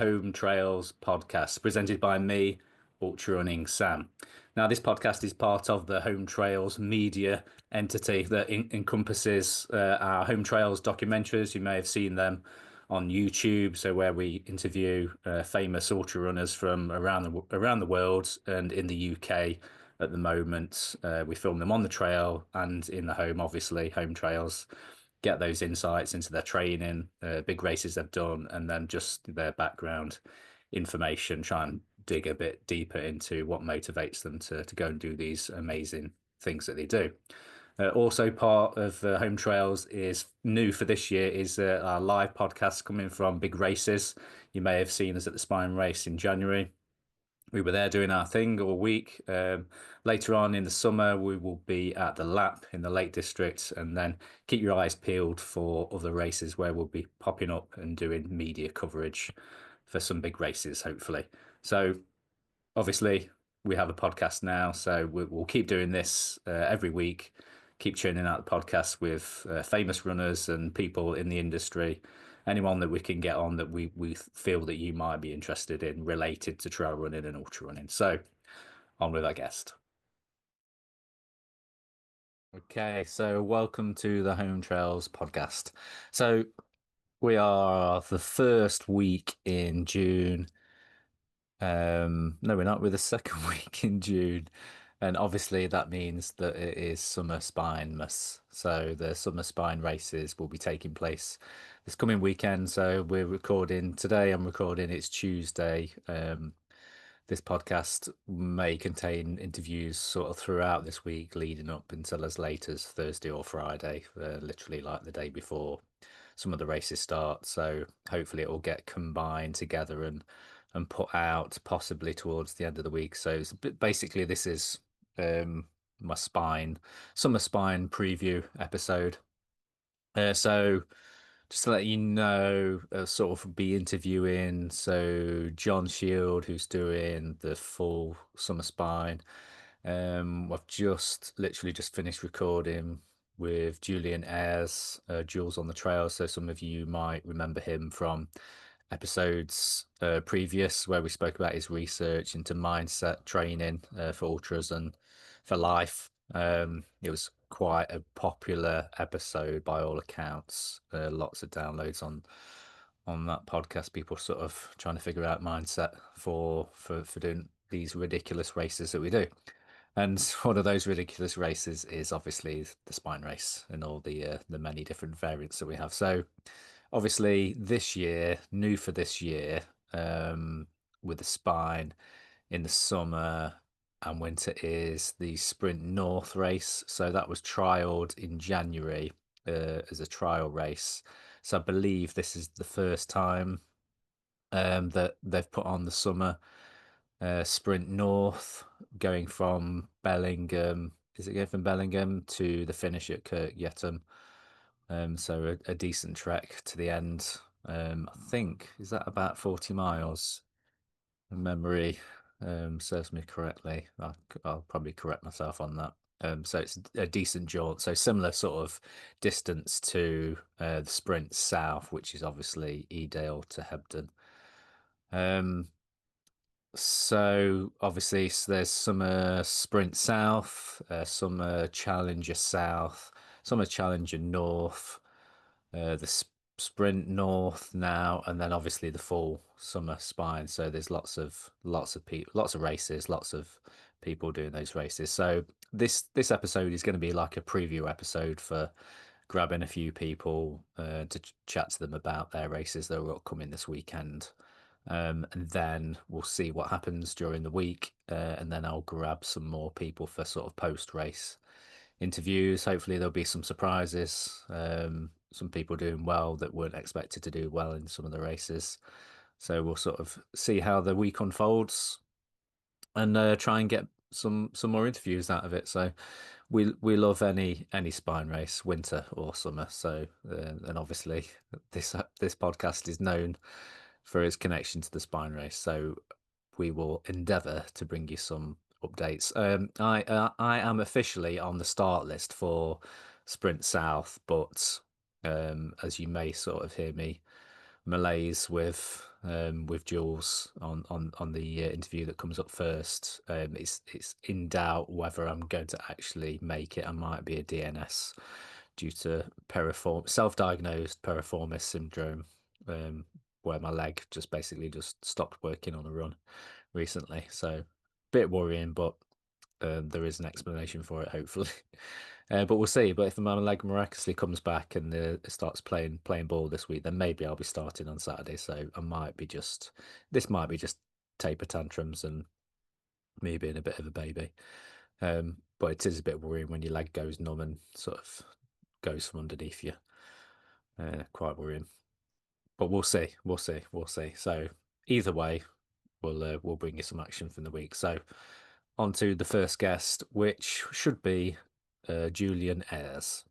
Home Trails podcast presented by me, Ultra Running Sam. Now, this podcast is part of the Home Trails media entity that encompasses our Home Trails documentaries. You may have seen them on YouTube, so where we interview famous ultra runners from around the world and in the UK at the moment. We film them on the trail and in the home, obviously, Home Trails, get those insights into their training, big races they've done, and then just their background information, try and dig a bit deeper into what motivates them to go and do these amazing things that they do. Also part of Home Trails is new for this year is our live podcast coming from big races. You may have seen us at the Spine Race in January. We were there doing our thing all week. Later on in the summer, we will be at the Lap in the Lake District, and then keep your eyes peeled for other races where we'll be popping up and doing media coverage for some big races, hopefully. So obviously, we have a podcast now, so we'll keep doing this every week, keep churning out the podcasts with famous runners and people in the industry, anyone that we can get on that we feel that you might be interested in related to trail running and ultra running. So on with our guest. Okay, so welcome to the Home Trails podcast. So we are the first week in June. No, we're not. We're the second week in June. And obviously that means that it is summer spinemas. So the summer spine races will be taking place this coming weekend. So we're recording today. I'm recording. It's Tuesday. This podcast may contain interviews sort of throughout this week, leading up until as late as Thursday or Friday, literally like the day before some of the races start. So hopefully it will get combined together and put out possibly towards the end of the week. So basically this is my summer spine preview episode. So just to let you know, sort of be interviewing. So John Shield, who's doing the full summer spine. I've just literally just finished recording with Julian Ayres, Jules on the Trail. So some of you might remember him from episodes previous where we spoke about his research into mindset training for ultras and for life. It was quite a popular episode by all accounts. Lots of downloads on that podcast. People sort of trying to figure out mindset for doing these ridiculous races that we do. And one of those ridiculous races is obviously the spine race and all the many different variants that we have. So obviously this year, new for this year, with the spine in the summer and winter is the Sprint North race. So that was trialed in January as a trial race. So I believe this is the first time that they've put on the summer Sprint North, going from Bellingham. Is it going from Bellingham to the finish at Kirkyettam? So a decent trek to the end. I think, is that about 40 miles? Memory serves me correctly. I'll probably correct myself on that. So it's a decent jaunt. So similar sort of distance to the Sprint South, which is obviously Edale to Hebden. So obviously there's Summer Sprint South, Summer Challenger South, Summer Challenger North, the Sprint North now, and then obviously the full Summer Spine. So there's lots of people, lots of races, lots of people doing those races. So this episode is going to be like a preview episode for grabbing a few people to chat to them about their races that are upcoming this weekend. And then we'll see what happens during the week, and then I'll grab some more people for sort of post-race interviews. Hopefully there'll be some surprises, some people doing well that weren't expected to do well in some of the races. So we'll sort of see how the week unfolds and try and get some more interviews out of it. So we love any spine race, winter or summer. So and obviously this podcast is known for its connection to the spine race. So we will endeavour to bring you some updates. I am officially on the start list for Sprint South, but as you may sort of hear me malaise with with Jules on the interview that comes up first. It's in doubt whether I'm going to actually make it. I might be a DNS due to self-diagnosed piriformis syndrome, um, where my leg just basically just stopped working on a run recently. So, bit worrying, but there is an explanation for it, hopefully. But we'll see. But if my leg miraculously comes back and starts playing ball this week, then maybe I'll be starting on Saturday. So I might be just this might be just taper tantrums and me being a bit of a baby. But it is a bit worrying when your leg goes numb and sort of goes from underneath you. Quite worrying. But we'll see. We'll see. We'll see. So either way, we'll bring you some action from the week. So on to the first guest, which should be Julian Ayres.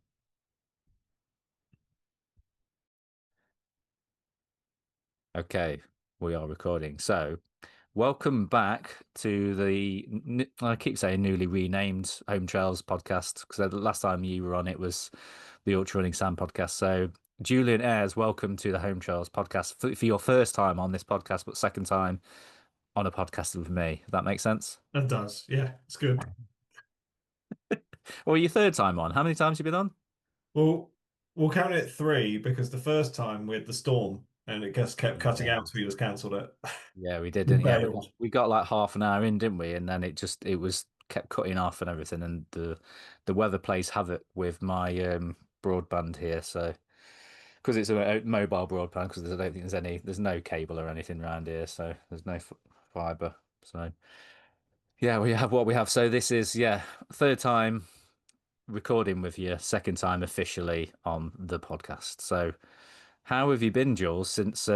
Okay, we are recording. So, welcome back to I keep saying newly renamed Home Trails podcast because the last time you were on it was the Ultra Running Sam podcast. So, Julian Ayres, welcome to the Home Trails podcast for your first time on this podcast, but second time on a podcast with me. Does that make sense? That does. Yeah, it's good. Or your third time on? How many times have you been on? Well, we'll count it three because the first time with the storm and it just kept cutting Yeah. out, so we just cancelled it. Yeah, we did, We didn't? Yeah, bailed. we got like half an hour in, didn't we? And then it was kept cutting off and everything. And the weather plays havoc with my broadband here. So because it's a mobile broadband, because I don't think there's no cable or anything around here, so there's no f fiber. So yeah, we have what we have. So this is third time recording with you, second time officially on the podcast. So how have you been, Jules, since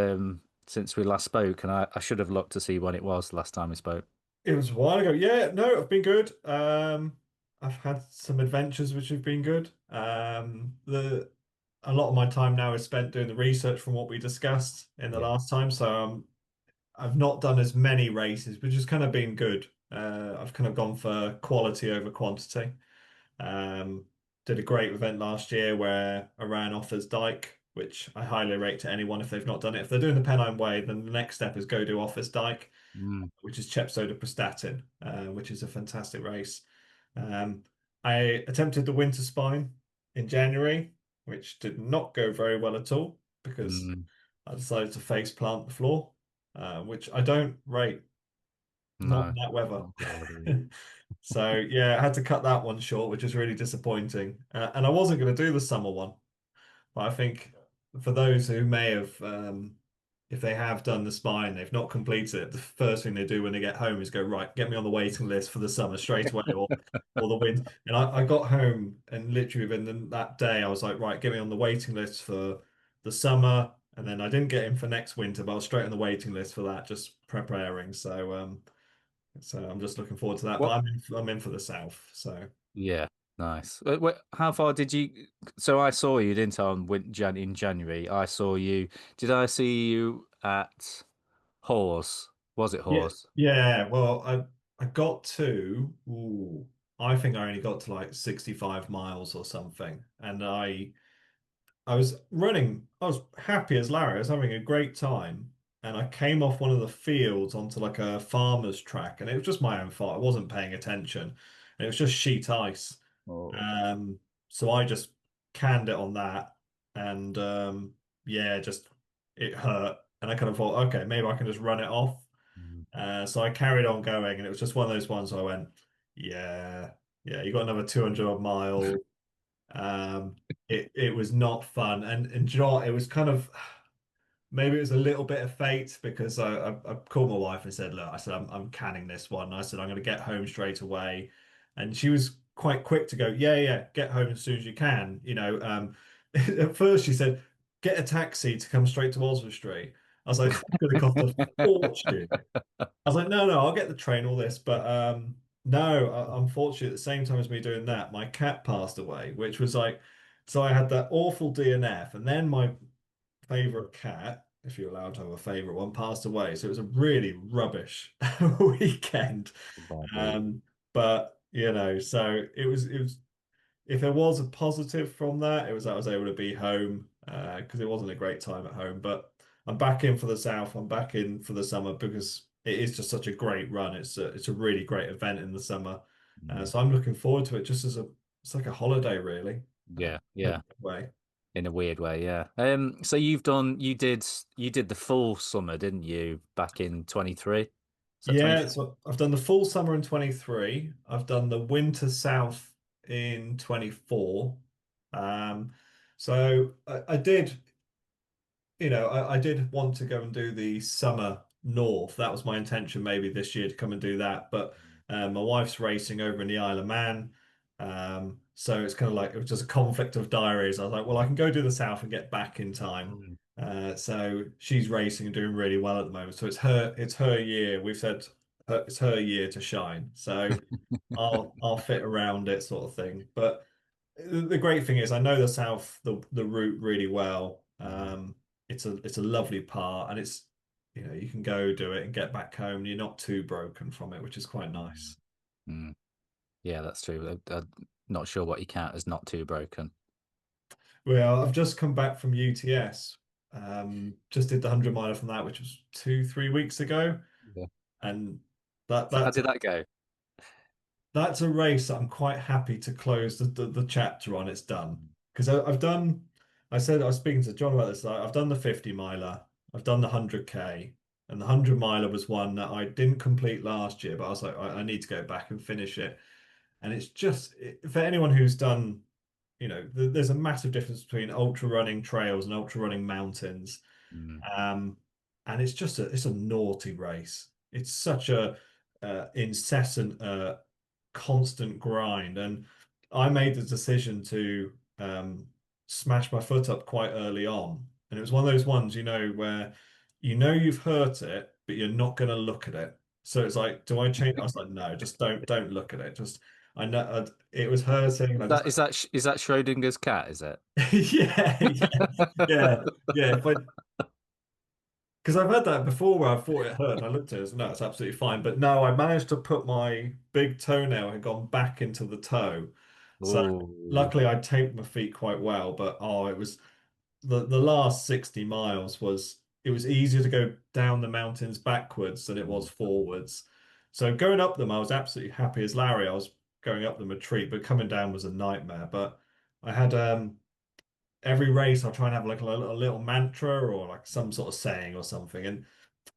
we last spoke? And I should have looked to see when it was the last time we spoke. It was a while ago. Yeah, no, I've been good. I've had some adventures which have been good. The A lot of my time now is spent doing the research from what we discussed in the Yeah. last time. So I've not done as many races, which has kind of been good. I've kind of gone for quality over quantity. Um, did a great event last year where I ran Offers Dyke, which I highly rate to anyone if they've not done it. If they're doing the Pennine Way, then the next step is go do Offers Dyke, Mm, which is Chepstow Prestatyn, which is a fantastic race. Um, I attempted the Winter Spine in January, which did not go very well at all because mm, I decided to face plant the floor, which I don't rate, not in no. that weather. Not a good idea. So yeah, I had to cut that one short, which was really disappointing. And I wasn't going to do the summer one, but I think for those who may have, if they have done the spine, they've not completed it. The first thing they do when they get home is go, right, get me on the waiting list for the summer straight away, or the winter. And I got home and literally within that day, I was like, right, get me on the waiting list for the summer. And then I didn't get in for next winter, but I was straight on the waiting list for that, just preparing. So I'm just looking forward to that. But What? I'm in for the South. So Yeah, nice. How far did you? So I saw you, didn't I, in January? I saw you. Did I see you at Hawes? Was it yeah, Hawes? yeah. Well, I got to. Ooh, I think I only got to like 65 miles or something, and I was running. I was happy as Larry. I was having a great time. And I came off one of the fields onto like a farmer's track, and it was just my own fault. I wasn't paying attention. And it was just sheet ice. Oh. Um, so I just canned it on that. And yeah, just it hurt. And I kind of thought, okay, maybe I can just run it off. Mm. So I carried on going, and it was just one of those ones where I went, yeah, yeah, you got another 200 odd miles. Um, it was not fun, and do you know what? It was kind of maybe it was a little bit of fate because I called my wife and said, look, I said I'm canning this one. I said I'm going to get home straight away, and she was quite quick to go, yeah, yeah, get home as soon as you can. At first she said, get a taxi to come straight to Oswald Street. I was like, that's going to cost a fortune. I was like, no, no, I'll get the train, all this, but no, unfortunately, at the same time as me doing that, my cat passed away, which was like, so I had that awful DNF, and then my favorite cat, if you're allowed to have a favorite one, passed away. So it was a really rubbish weekend. Bobby. Um, but so it was if there was a positive from that, it was that I was able to be home because it wasn't a great time at home. But I'm back in for the south. I'm back in for the summer because it is just such a great run. It's a really great event in the summer. Mm. So I'm looking forward to it just as a it's like a holiday really. Yeah, In a yeah. good way. In a weird way, yeah. So you did the full summer, didn't you, back in 23? Is that Yeah, 23? so I've done the full summer in 23. I've done the winter south in 24. Um, so I did. I did want to go and do the summer north. That was my intention maybe this year to come and do that. But my wife's racing over in the Isle of Man. So it's kind of like it was just a conflict of diaries. I was like, well, I can go do the south and get back in time. Mm. So she's racing and doing really well at the moment. So it's her year. We've said it's her year to shine. So I'll fit around it sort of thing. But the great thing is I know the south the route really well. Mm. It's a lovely part and it's you can go do it and get back home and you're not too broken from it, which is quite Mm. nice. Mm. Yeah, that's true. I'm not sure what you count as not too broken. Well, I've just come back from UTS. Just did the 100 miler from that, which was 2, 3 weeks ago, Yeah. and that So how that's did that go? that's a race that I'm quite happy to close the chapter on. It's done Mm. because I've done. I said I was speaking to John about this. Like, I've done the 50 miler, I've done the 100K, and the 100 miler was one that I didn't complete last year. But I was like, I need to go back and finish it. And it's just for anyone who's done, there's a massive difference between ultra running trails and ultra running mountains. Mm. Um, and it's a naughty race. It's such a incessant, constant grind. And I made the decision to smash my foot up quite early on. And it was one of those ones, where you've hurt it, but you're not going to look at it. So it's like, do I change? I was like, no, just don't look at it. Just I know it was hurting, and I just Is that Schrodinger's cat, is it? yeah, yeah, yeah. If I Because I've had that before where I thought it hurt and I looked at it and no, it's absolutely fine. But no, I managed to put my big toenail had gone back into the toe. So Oh. luckily I taped my feet quite well, but it was the last 60 miles it was easier to go down the mountains backwards than it was Mm. forwards. So going up them, I was absolutely happy as Larry. I was going up them a treat, but coming down was a nightmare. But I had every race I'll try and have like a little mantra or like some sort of saying or something. And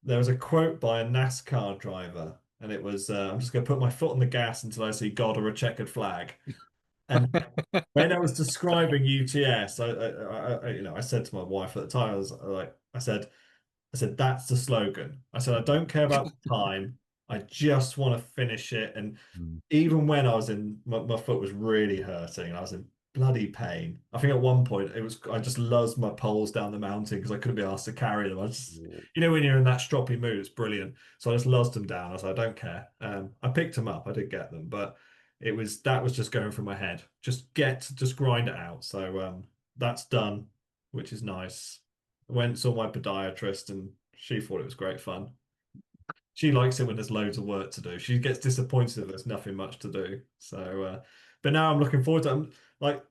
there was a quote by a NASCAR driver, and it was, "I'm just going to put my foot on the gas until I see God or a checkered flag." And when I was describing UTS, I said to my wife at the time, I was like, I said, that's the slogan. I said, I don't care about the time. I just want to finish it. And Mm. even when I was my foot was really hurting and I was in bloody pain. I think at one point I just luzzed my poles down the mountain because I couldn't be asked to carry them. I just, when you're in that stroppy mood, it's brilliant. So I just luzzed them down. I was like, I don't care. I picked them up. I did get them, but that was just going through my head. Just grind it out. So that's done, which is nice. I went and saw my podiatrist and she thought it was great fun. She likes it when there's loads of work to do. She gets disappointed if there's nothing much to do. So, but now I'm looking forward to like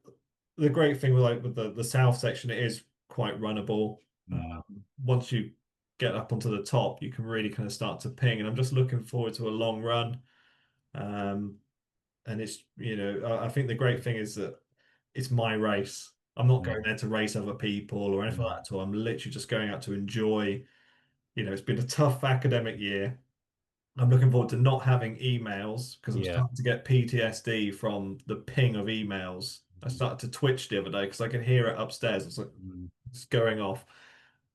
the great thing with the south section, it is quite runnable. Mm. Once you get up onto the top, you can really kind of start to ping. And I'm just looking forward to a long run. Um, and it's I think the great thing is that it's my race. I'm not going Mm. there to race other people or anything like Mm. that at all. I'm literally just going out to enjoy. It's been a tough academic year. I'm looking forward to not having emails because I'm Yeah. starting to get PTSD from the ping of emails. I Mm. started to twitch the other day because I could hear it upstairs. It's like Mm. it's going off.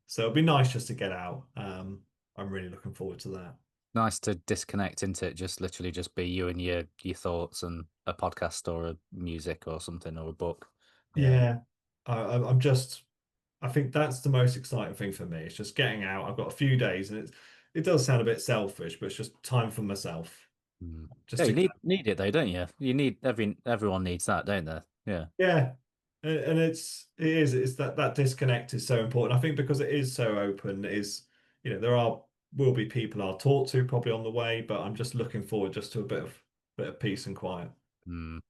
So it'll be nice just to get out. I'm really looking forward to that. Nice to disconnect into it, just literally just be you and your thoughts and a podcast or a music or something or a book. Yeah. Yeah, I'm just. I think that's the most exciting thing for me. It's just getting out. I've got a few days, and it does sound a bit selfish, but it's just time for myself. Mm. Just Yeah, to you get need it though, don't you? You need everyone needs that, don't they? Yeah. Yeah, and it's that disconnect is so important. I think because it is so open, there will be people I'll talk to probably on the way, but I'm just looking forward just to a bit of peace and quiet. Mm.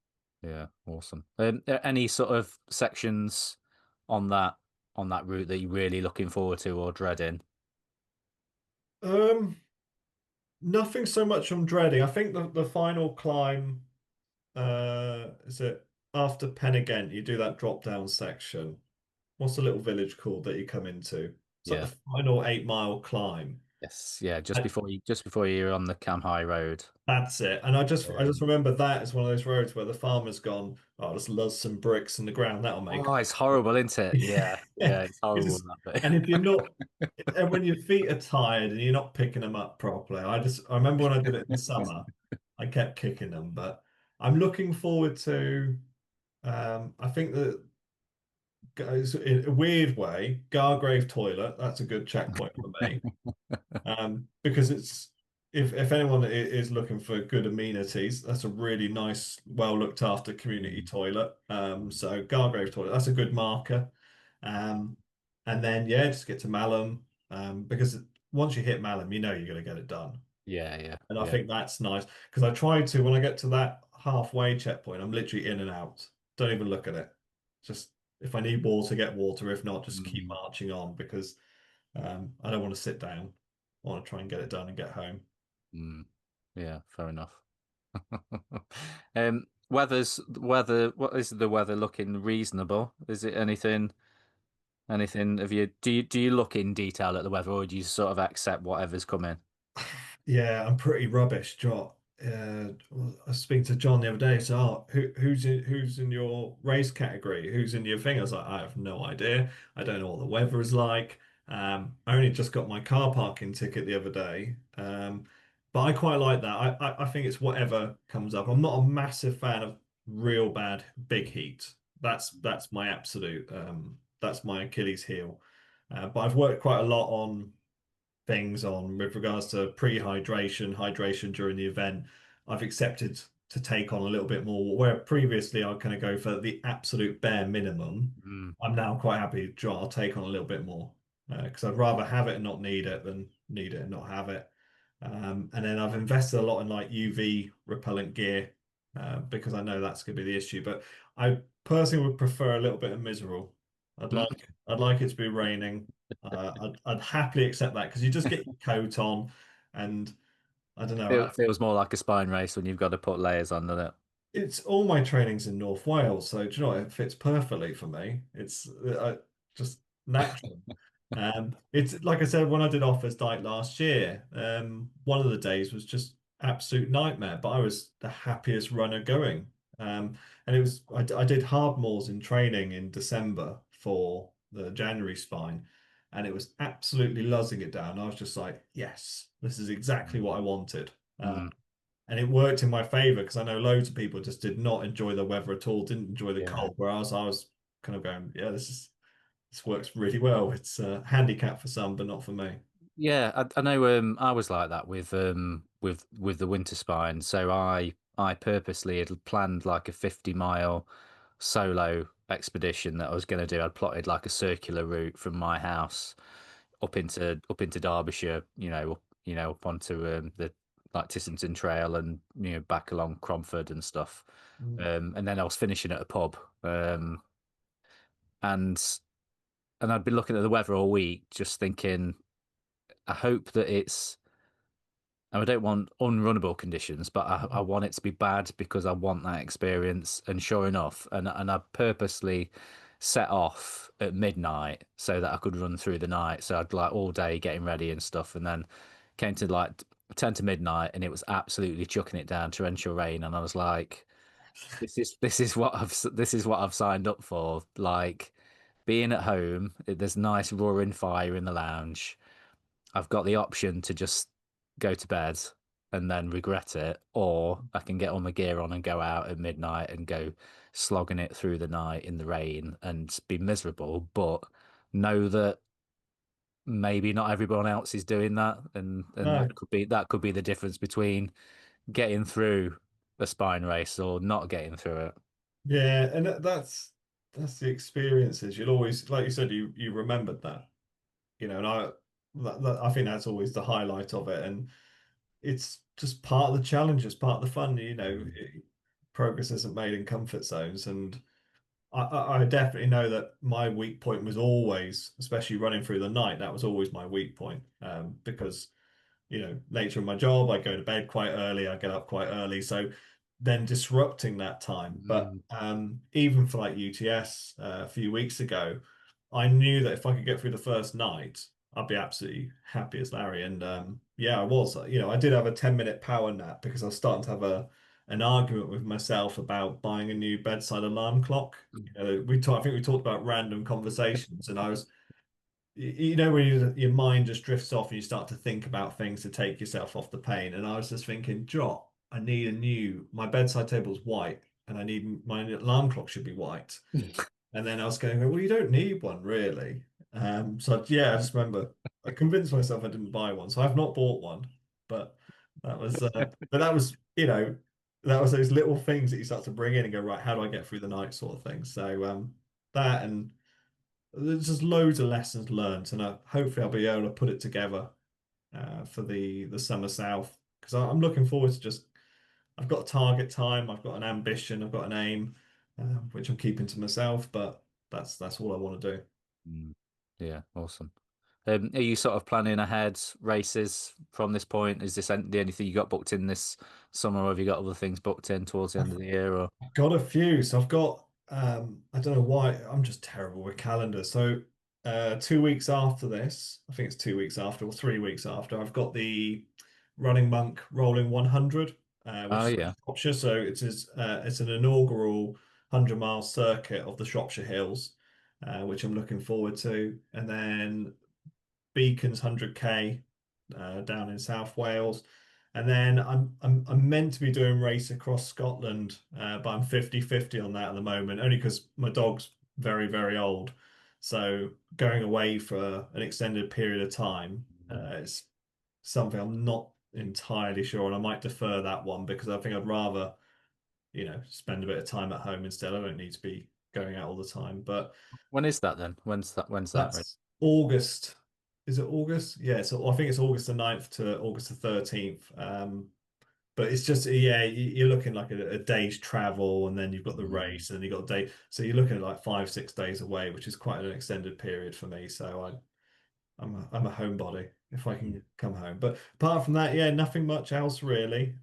Yeah, awesome. Any sort of sections on that? on that route that you're really looking forward to or dreading? Um, Nothing so much I'm dreading. I think the final climb, is it after Pen you do that drop down section. What's the little village called that you come into? It's like Yeah. the final 8 mile climb. Yes. Yeah. And Just before you're on the Cam High Road. that's it. And I just Um, remember that as one of those roads where the farmer's gone, oh, I'll just lodge some bricks in the ground, that'll make oh, it's horrible, isn't it? Yeah. yeah. Yeah. It's It's horrible just, that and if you're not and when your feet are tired and you're not picking them up properly, I remember when I did it in the bit. summer, I kept kicking them, but I'm looking forward to I think that in a weird way, Gargrave toilet, that's a good checkpoint for me. Because it's if anyone is looking for good amenities, that's a really nice, well looked after community Mm, toilet. So Gargrave toilet, that's a good marker. Um, and then yeah, just get to Malham. Because once you hit Malham, you know you're going to get it done. yeah. Yeah. And I Yeah. think that's nice because I try to when I get to that halfway checkpoint, I'm literally in and out. Don't even look at it. Just if I need water, get water. If not, just keep Mm, marching on because I don't want to sit down. I want to try and get it done and get home. mm. Yeah. Fair enough. What is the weather looking reasonable? Is it anything of you do you look in detail at the weather or do you sort of accept whatever's coming? Yeah, I'm pretty rubbish, Jot. I was speaking to John the other day. So, oh, who's in your race category? Who's in your thing? I was like, I have no idea. I don't know what the weather is like. I only just got my car parking ticket the other day. But I quite like that. I think it's whatever comes up. I'm not a massive fan of real bad big heat. That's my absolute that's my Achilles heel. But I've worked quite a lot on things on with regards to pre-hydration, hydration during the event. I've accepted to take on a little bit more, where previously I'd kind of go for the absolute bare minimum. Mm, I'm now quite happy, John, I'll take on a little bit more because I'd rather have it and not need it than need it and not have it. And then I've invested a lot in like UV repellent gear because I know that's going to be the issue. But I personally would prefer a little bit of miserable. mm. I'd like it to be raining. I'd happily accept that because you just get your coat on, and I don't know. It feels more like a spine race when you've got to put layers on, doesn't it? It's all my training's in North Wales, so do you know what? It fits perfectly for me. It's just natural. It's like I said when I did Office Diet last year. One of the days was just absolute nightmare, but I was the happiest runner going. And it was I did hard moors in training in December for the January spine, and it was absolutely luzzing it down. I was just like, yes, this is exactly what I wanted. Uh, Mm, and it worked in my favor because I know loads of people just did not enjoy the weather at all, didn't enjoy the yeah. cold, whereas I was kind of going, yeah, this works really well. It's a handicap for some, but not for me. Yeah, I know I was like that with the winter spine. So I purposely had planned like a 50-mile solo expedition that I was going to do. I'd plotted like a circular route from my house up into Derbyshire, up onto the like Tissington Trail and back along Cromford and stuff. Mm. And then I was finishing at a pub. And I'd been looking at the weather all week, just thinking, I hope that it's and I don't want unrunnable conditions, but I want it to be bad because I want that experience. And sure enough, and I purposely set off at midnight so that I could run through the night. So I'd like all day getting ready and stuff, and then came to like 10 to midnight, and it was absolutely chucking it down, torrential rain, and I was like, this is what I've signed up for. Like being at home, there's nice roaring fire in the lounge. I've got the option to just go to bed and then regret it, or I can get all my gear on and go out at midnight and go slogging it through the night in the rain and be miserable, but know that maybe not everyone else is doing that, and No, that could be the difference between getting through a spine race or not getting through it. yeah, and that's the experiences. You'll always, like you said, you remembered that, and I think that's always the highlight of it, and it's just part of the challenge, it's part of the fun. Mm. Progress isn't made in comfort zones, and I definitely know that my weak point was always, especially running through the night, that was always my weak point. Because nature of my job, I go to bed quite early, I get up quite early. So then disrupting that time. But Mm. even for like UTS a few weeks ago, I knew that if I could get through the first night, I'd be absolutely happy as Larry. And yeah, I was. I did have a 10-minute power nap because I was starting to have an argument with myself about buying a new bedside alarm clock. I think we talked about random conversations, and I was when your mind just drifts off and you start to think about things to take yourself off the pain. And I was just thinking, Jot, my bedside table's white and my alarm clock should be white. And then I was going, well, you don't need one really. Yeah, I just remember I convinced myself I didn't buy one. So I've not bought one, but that was, that was those little things that you start to bring in and go, right, how do I get through the night sort of thing. So that and there's just loads of lessons learned, and hopefully I'll be able to put it together for the summer south because I'm looking forward to just. I've got a target time, I've got an ambition, I've got an aim, which I'm keeping to myself, but that's all I want to do. Mm. Yeah, awesome. Are you sort of planning ahead races from this point? Is this the only thing you got booked in this summer, or have you got other things booked in towards the end of the year? Or I've got a few. So I've got I don't know why I'm just terrible with calendars. So 2 weeks after this, I think it's 2 weeks after or 3 weeks after, I've got the Running Monk Rolling 100, which oh is yeah, Shropshire. So it's an inaugural 100-mile circuit of the Shropshire Hills, which I'm looking forward to. And then Beacon's 100K down in South Wales. And then I'm meant to be doing race across Scotland, but I'm 50-50 on that at the moment, only because my dog's very, very old. So going away for an extended period of time is something I'm not entirely sure, and I might defer that one because I think I'd rather, spend a bit of time at home instead. I don't need to be going out all the time. But when is that then? When's that? Right? that's August. Is it August? Yeah, so I think it's August the 9th to August the 13th. But it's just, yeah, you're looking like a day's travel and then you've got the Mm. race and then you've got a day. So you're looking at like 5, 6 days away, which is quite an extended period for me. So I'm a homebody if I Yeah. can come home. But apart from that, yeah, nothing much else really.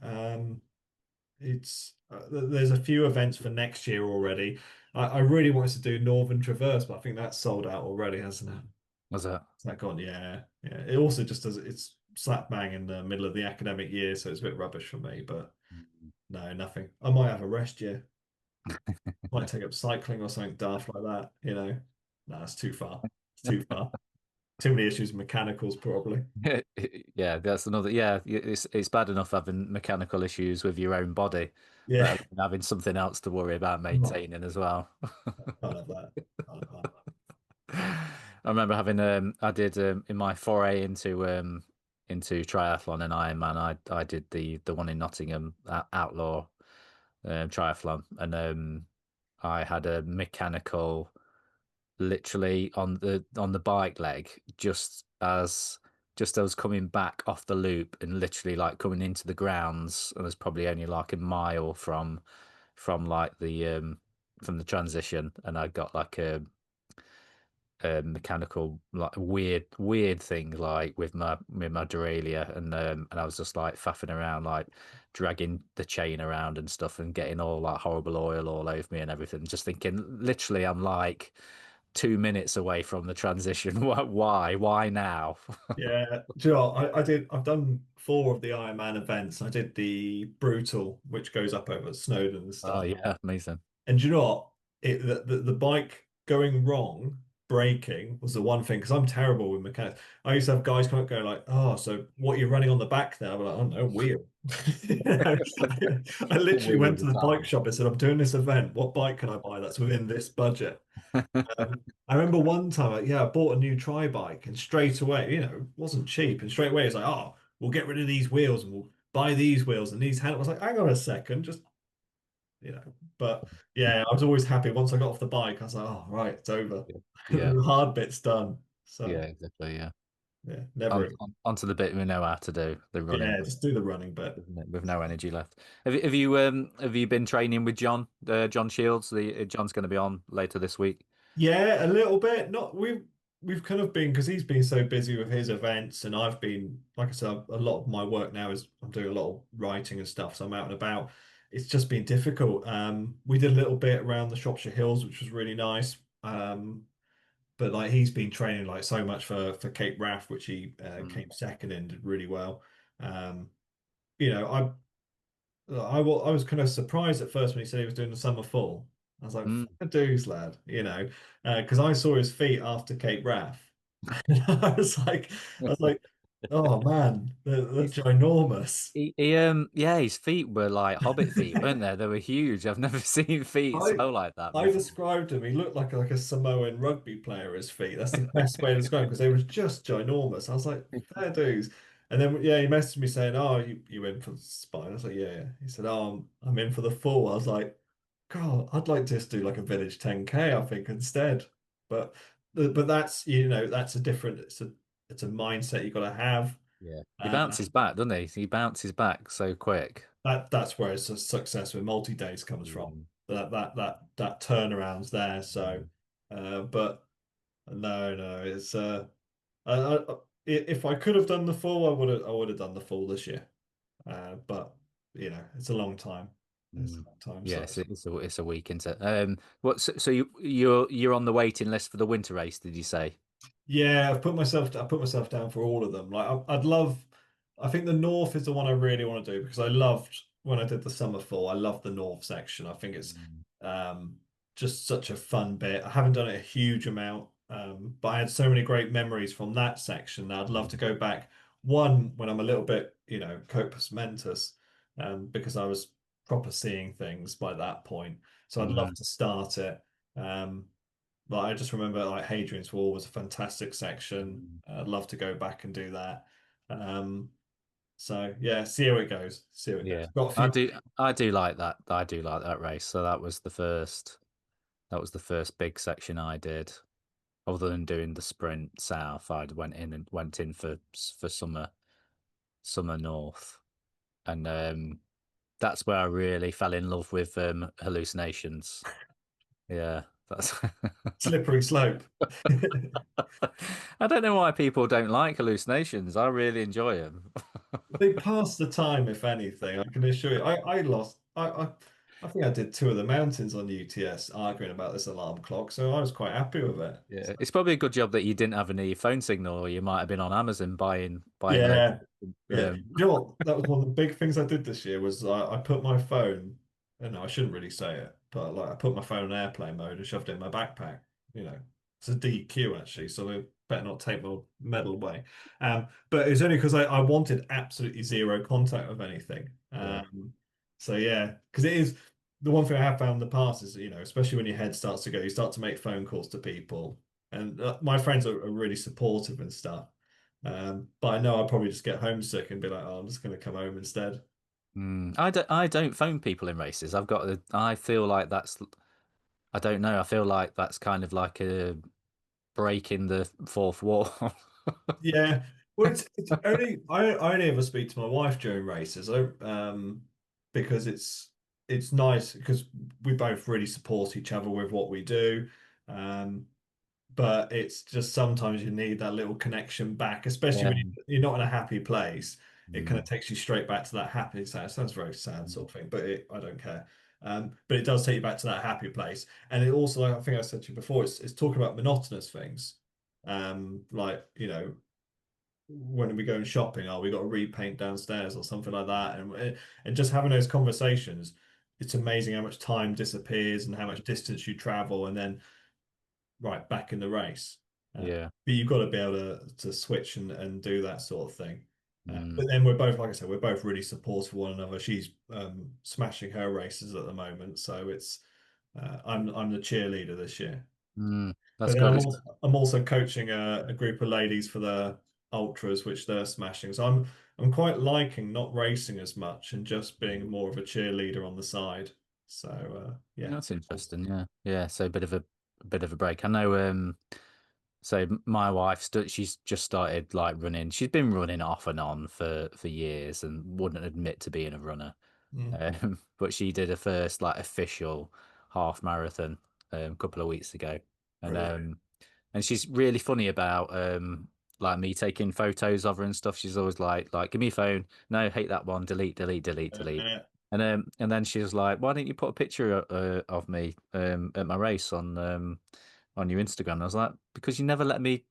There's a few events for next year already. I really wanted to do Northern Traverse, but I think that's sold out already, hasn't it? Was that? Is that gone? Yeah, yeah. It also just does. It's slap bang in the middle of the academic year, so it's a bit rubbish for me. But Mm. no, nothing. I might have a rest year. Might take up cycling or something daft like that. No, it's too far. It's too far. Too many issues with mechanicals, probably. Yeah, that's another. Yeah, it's bad enough having mechanical issues with your own body, let Yeah, alone having something else to worry about oh, maintaining as well. can't have that. Can't have that. I remember having I did in my foray into triathlon and Ironman. I did the one in Nottingham outlaw triathlon, and I had a mechanical literally on the bike leg just as I was coming back off the loop and literally like coming into the grounds, and I was probably only like a mile from like the transition, and I got like a mechanical like weird thing like with my derailleur, and I was just like faffing around like dragging the chain around and stuff and getting all that horrible oil all over me and everything, just thinking literally I'm like 2 minutes away from the transition. Why now? Yeah, do you know, what? I've done four of the Ironman events. I did the Brutal, which goes up over Snowdon and Oh stuff. yeah, amazing. And do you know what? The bike going wrong, braking was the one thing because I'm terrible with mechanics. I used to have guys come up go like, "Oh, so what you're running on the back there?" I'm like, "Oh no, wheel." I literally Wheel went of to the the bike time. shop and said, "I'm doing this event. What bike can I buy that's within this budget?" I remember one time, I bought a new tri bike and straight away, it wasn't cheap. And straight away, it's like, "Oh, we'll get rid of these wheels and we'll buy these wheels and these handles." I was like, "Hang on a second, just." But yeah, I was always happy once I got off the bike. I was like, oh, right, it's over. Yeah, The hard bit's done. yeah, So exactly. Yeah. Yeah, never. Onto the bit we know how to do, the running Yeah, bit, just do the running bit. with no energy left. Have you been training with John Shields? The John's going to be on later this week. Yeah, a little bit. Not we've kind of been because he's been so busy with his events, and I've been, like I said, a lot of my work now is I'm doing a lot of writing and stuff, so I'm out and about. It's just been difficult. We did a little bit around the Shropshire Hills, which was really nice. But like he's been training like so much for Cape Wrath, which he Mm. came second in, did really well. Um, you know, I was kind of surprised at first when he said he was doing the summer full. I was like, Mm. "Fair dues, lad," because I saw his feet after Cape Wrath, and I was like, "Oh man, they're He's, ginormous." yeah, his feet were like hobbit feet, weren't they? They were huge. I've never seen feet I so like that I before. described him. He looked like a Samoan rugby player. His feet. That's the best way to describe him because they were just ginormous. I was like, "Fair dues." And then yeah, he messaged me saying, "Oh, you in for the spine?" I was like, "Yeah, yeah." He said, "Oh, I'm in for the full." I was like, God, I'd like to just do like a village 10K, I think, instead. But but that's that's a different it's a mindset you got to have. Yeah. He Uh, bounces back, doesn't he? He bounces back so quick. that's where it's a success with multi-days comes from. Mm. That turnaround's there. So, Mm. but no, it's if I could have done the full, I would have done the full this year. But it's a long time. It's a Mm. long time. Yeah, So it's a week into so you're on the waiting list for the winter race, did you say? yeah, I put myself down for all of them. Like I'd love, I think the North is the one I really want to do because I loved when I did the summer fall. I loved the North section. I think it's Mm. um, just such a fun bit. I haven't done it a huge amount, but I had so many great memories from that section that I'd love to Mm. go back. One when I'm a little bit, corpus mentis, because I was proper seeing things by that point. So I'd love Mm. to start it. Um, but I just remember like Hadrian's Wall was a fantastic section. Mm. I'd love to go back and do that. Um, so yeah, see how it goes. See how it goes. Yeah. Got a I few. do I do like that. I do like that race. So that was the first big section I did. Other than doing the sprint south, I went in for summer north. And that's where I really fell in love with hallucinations. Yeah, that's. Slippery slope. I don't know why people don't like hallucinations. I really enjoy them. They pass the time, if anything. I can assure you. I lost. I think I did two of the mountains on UTS arguing about this alarm clock, so I was quite happy with it. Yeah, it's probably a good job that you didn't have any phone signal, or you might have been on Amazon buying loads. Yeah, yeah. You know what? That was one of the big things I did this year was I put my phone, and I shouldn't really say it, but like I put my phone on airplane mode and shoved it in my backpack. It's a DQ actually, so I better not take my medal away. But it was only because I wanted absolutely zero contact with anything. Yeah. So yeah, because it is the one thing I have found in the past is especially when your head starts to go, you start to make phone calls to people, and my friends are really supportive and stuff. But I know I'll probably just get homesick and be like, oh, I'm just going to come home instead. I don't phone people in races. I feel like I don't know. I feel like that's kind of like a break in the fourth wall. Yeah. Well, it's only I only ever speak to my wife during races. Because it's nice because we both really support each other with what we do. Um, but it's just sometimes you need that little connection back, especially Yeah. when you're not in a happy place. It kind Mm. of takes you straight back to that happy. It sounds very sad Mm. sort of thing, but I don't care. But it does take you back to that happy place, and it also, like I think I said to you before, it's talking about monotonous things, like when we go shopping, oh, we got to repaint downstairs or something like that, and just having those conversations. It's amazing how much time disappears and how much distance you travel, and then right back in the race. Yeah. But you've got to be able to switch and do that sort of thing. Mm. But then we're both, like I said, we're both really supportive of one another. She's smashing her races at the moment, so it's I'm the cheerleader this year. That's But then good. I'm also coaching a group of ladies for the ultras, which they're smashing. So I'm quite liking not racing as much and just being more of a cheerleader on the side. So yeah. That's interesting. Yeah. Yeah. So a bit of a break. I know. So my wife, she's just started like running. She's been running off and on for years and wouldn't admit to being a runner. Mm, But she did her first like official half marathon a couple of weeks ago, and brilliant. she's really funny about like me taking photos of her and stuff. She's always like give me your phone. No, hate that one. Delete, delete, delete, delete. Yeah, And then she was like, why don't you put a picture of me at my race on your Instagram? I was like, because you never let me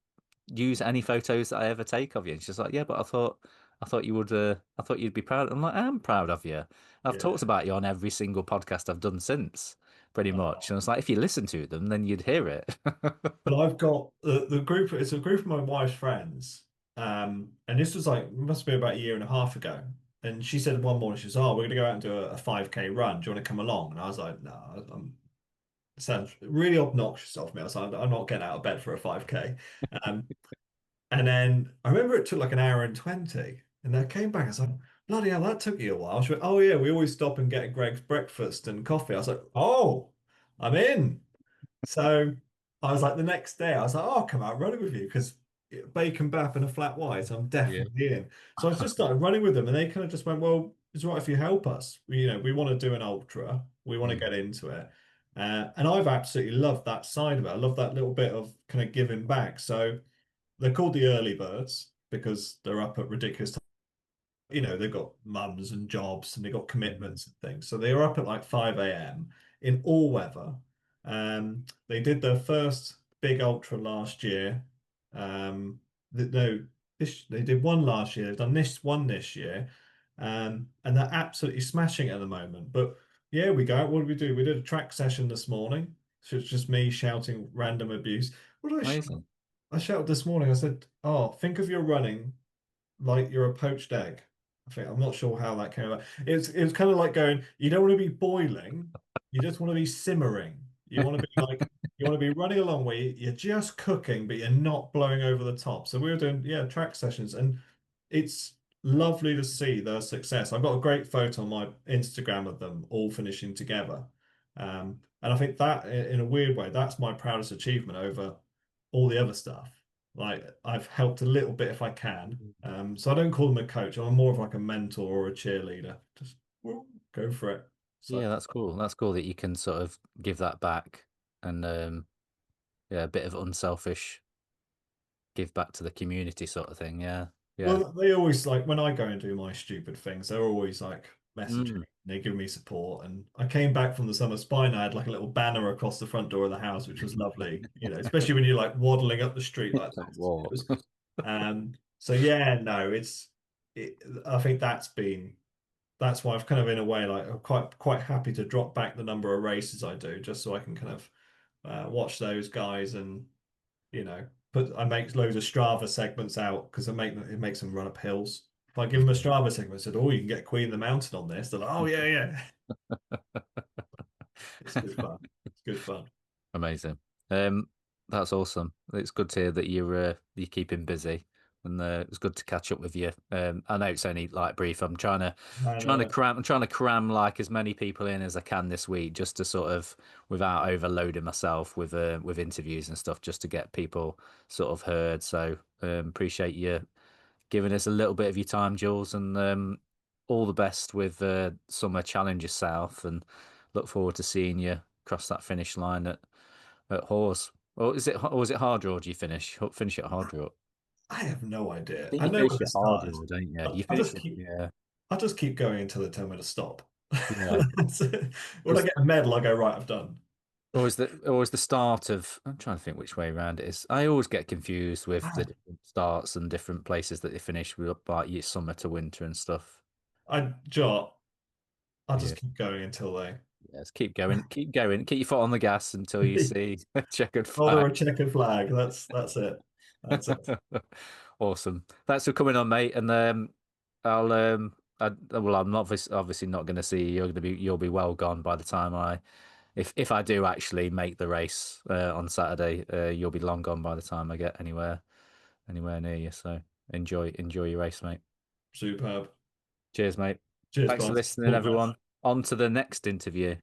use any photos that I ever take of you. And she's like, yeah, but I thought you would, I thought you'd be proud. I'm like, I'm proud of you. I've talked yeah. about you on every single podcast I've done since, pretty much. Oh. And it's like, if you listen to them, then you'd hear it. But I've got the group. It's a group of my wife's friends, and this was like must be about a year and a half ago. And she said one morning, she says, "Oh, we're going to go out and do a 5K run. Do you want to come along?" And I was like, "No, it sounds really obnoxious of me." I was like, "I'm not getting out of bed for a 5K." Um, and then I remember it took like an hour and 20, and I came back. I was like, "Bloody hell, that took you a while." She went, "Oh yeah, we always stop and get Greg's breakfast and coffee." I was like, "Oh, I'm in." So I was like, the next day, I was like, oh, I'll come out running with you because bacon bath and a flat white, I'm Yeah. definitely in. So I just started running with them, and they kind of just went, well, it's right if you help us. We want to do an ultra, we want to Mm. get into it. And I've absolutely loved that side of it. I love that little bit of kind of giving back. So they're called the early birds because they're up at ridiculous, they've got mums and jobs and they've got Mm. commitments and things. So they were up at like 5 a.m. in all weather. They did their first big ultra last year. No, they did one last year. They've done this one this year. And they're absolutely smashing it at the moment. But yeah, we go out. What did we do? We did a track session this morning. So it's just me shouting random abuse. What did I shout? Amazing. I shouted this morning. I said, "Oh, think of your running like you're a poached egg." I'm not sure how that came about. It's kind of like going, you don't want to be boiling, you just want to be simmering. You want to be like you want to be running along where you're just cooking, but you're not blowing over the top. So we were doing track sessions, and it's lovely to see their success. I've got a great photo on my Instagram of them all finishing together. And I think that in a weird way, that's my proudest achievement over all the other stuff. Like I've helped a little bit if I can. So I don't call them a coach. I'm more of like a mentor or a cheerleader. Just well, go for it. So Yeah, that's cool. That's cool that you can sort of give that back and yeah, a bit of unselfish give back to the community sort of thing. Yeah. Yeah. well, they always like when I go and do my stupid things, they're always like messaging Mm. me. They give me support. And I came back from the summer spine. I had like a little banner across the front door of the house, which was lovely. Especially when you're like waddling up the street like That this. It walk. was so yeah, no, I think that's why I've kind of in a way like I'm quite happy to drop back the number of races I do just so I can kind of watch those guys and put I make loads of Strava segments out because it makes them run up hills. If I give them a Strava segment, I said, "Oh, you can get Queen of the Mountain on this," they're like, "Oh yeah, yeah." It's good fun. It's good fun. Amazing. That's awesome. It's good to hear that you're keeping busy, and it's good to catch up with you. I know it's only like brief. I know. I'm trying to cram like as many people in as I can this week, just to sort of without overloading myself with interviews and stuff, just to get people sort of heard. So appreciate you giving us a little bit of your time, Jules, and all the best with Summer Challenge yourself, and look forward to seeing you cross that finish line at Horse. Or was it Hard Draw? Do you finish at Hard Draw? I have no I idea. think I you know finish where the at Hard start is. Draw, don't you? I, You I finish just it, keep yeah, I just keep going until they tell me to stop. yeah. When I Is get a medal, I go, right, I've done. or is the start of? I'm trying to think which way around it is. I always get confused with the different starts and different places that they finish with, like your summer to winter and stuff. Jot, I'll just Yeah. keep going until they Yes, keep going, keep your foot on the gas until you see a checkered order flag. a checkered flag. That's it. That's it. Awesome. Thanks for coming on, mate. And I'm obviously not going to see you. You'll be well gone by the time if I do actually make the race on Saturday. You'll be long gone by the time I get anywhere near you. So enjoy your race, mate. Superb. Cheers, mate. Cheers, Thanks for boss. listening, All the best. everyone. On to the next interview.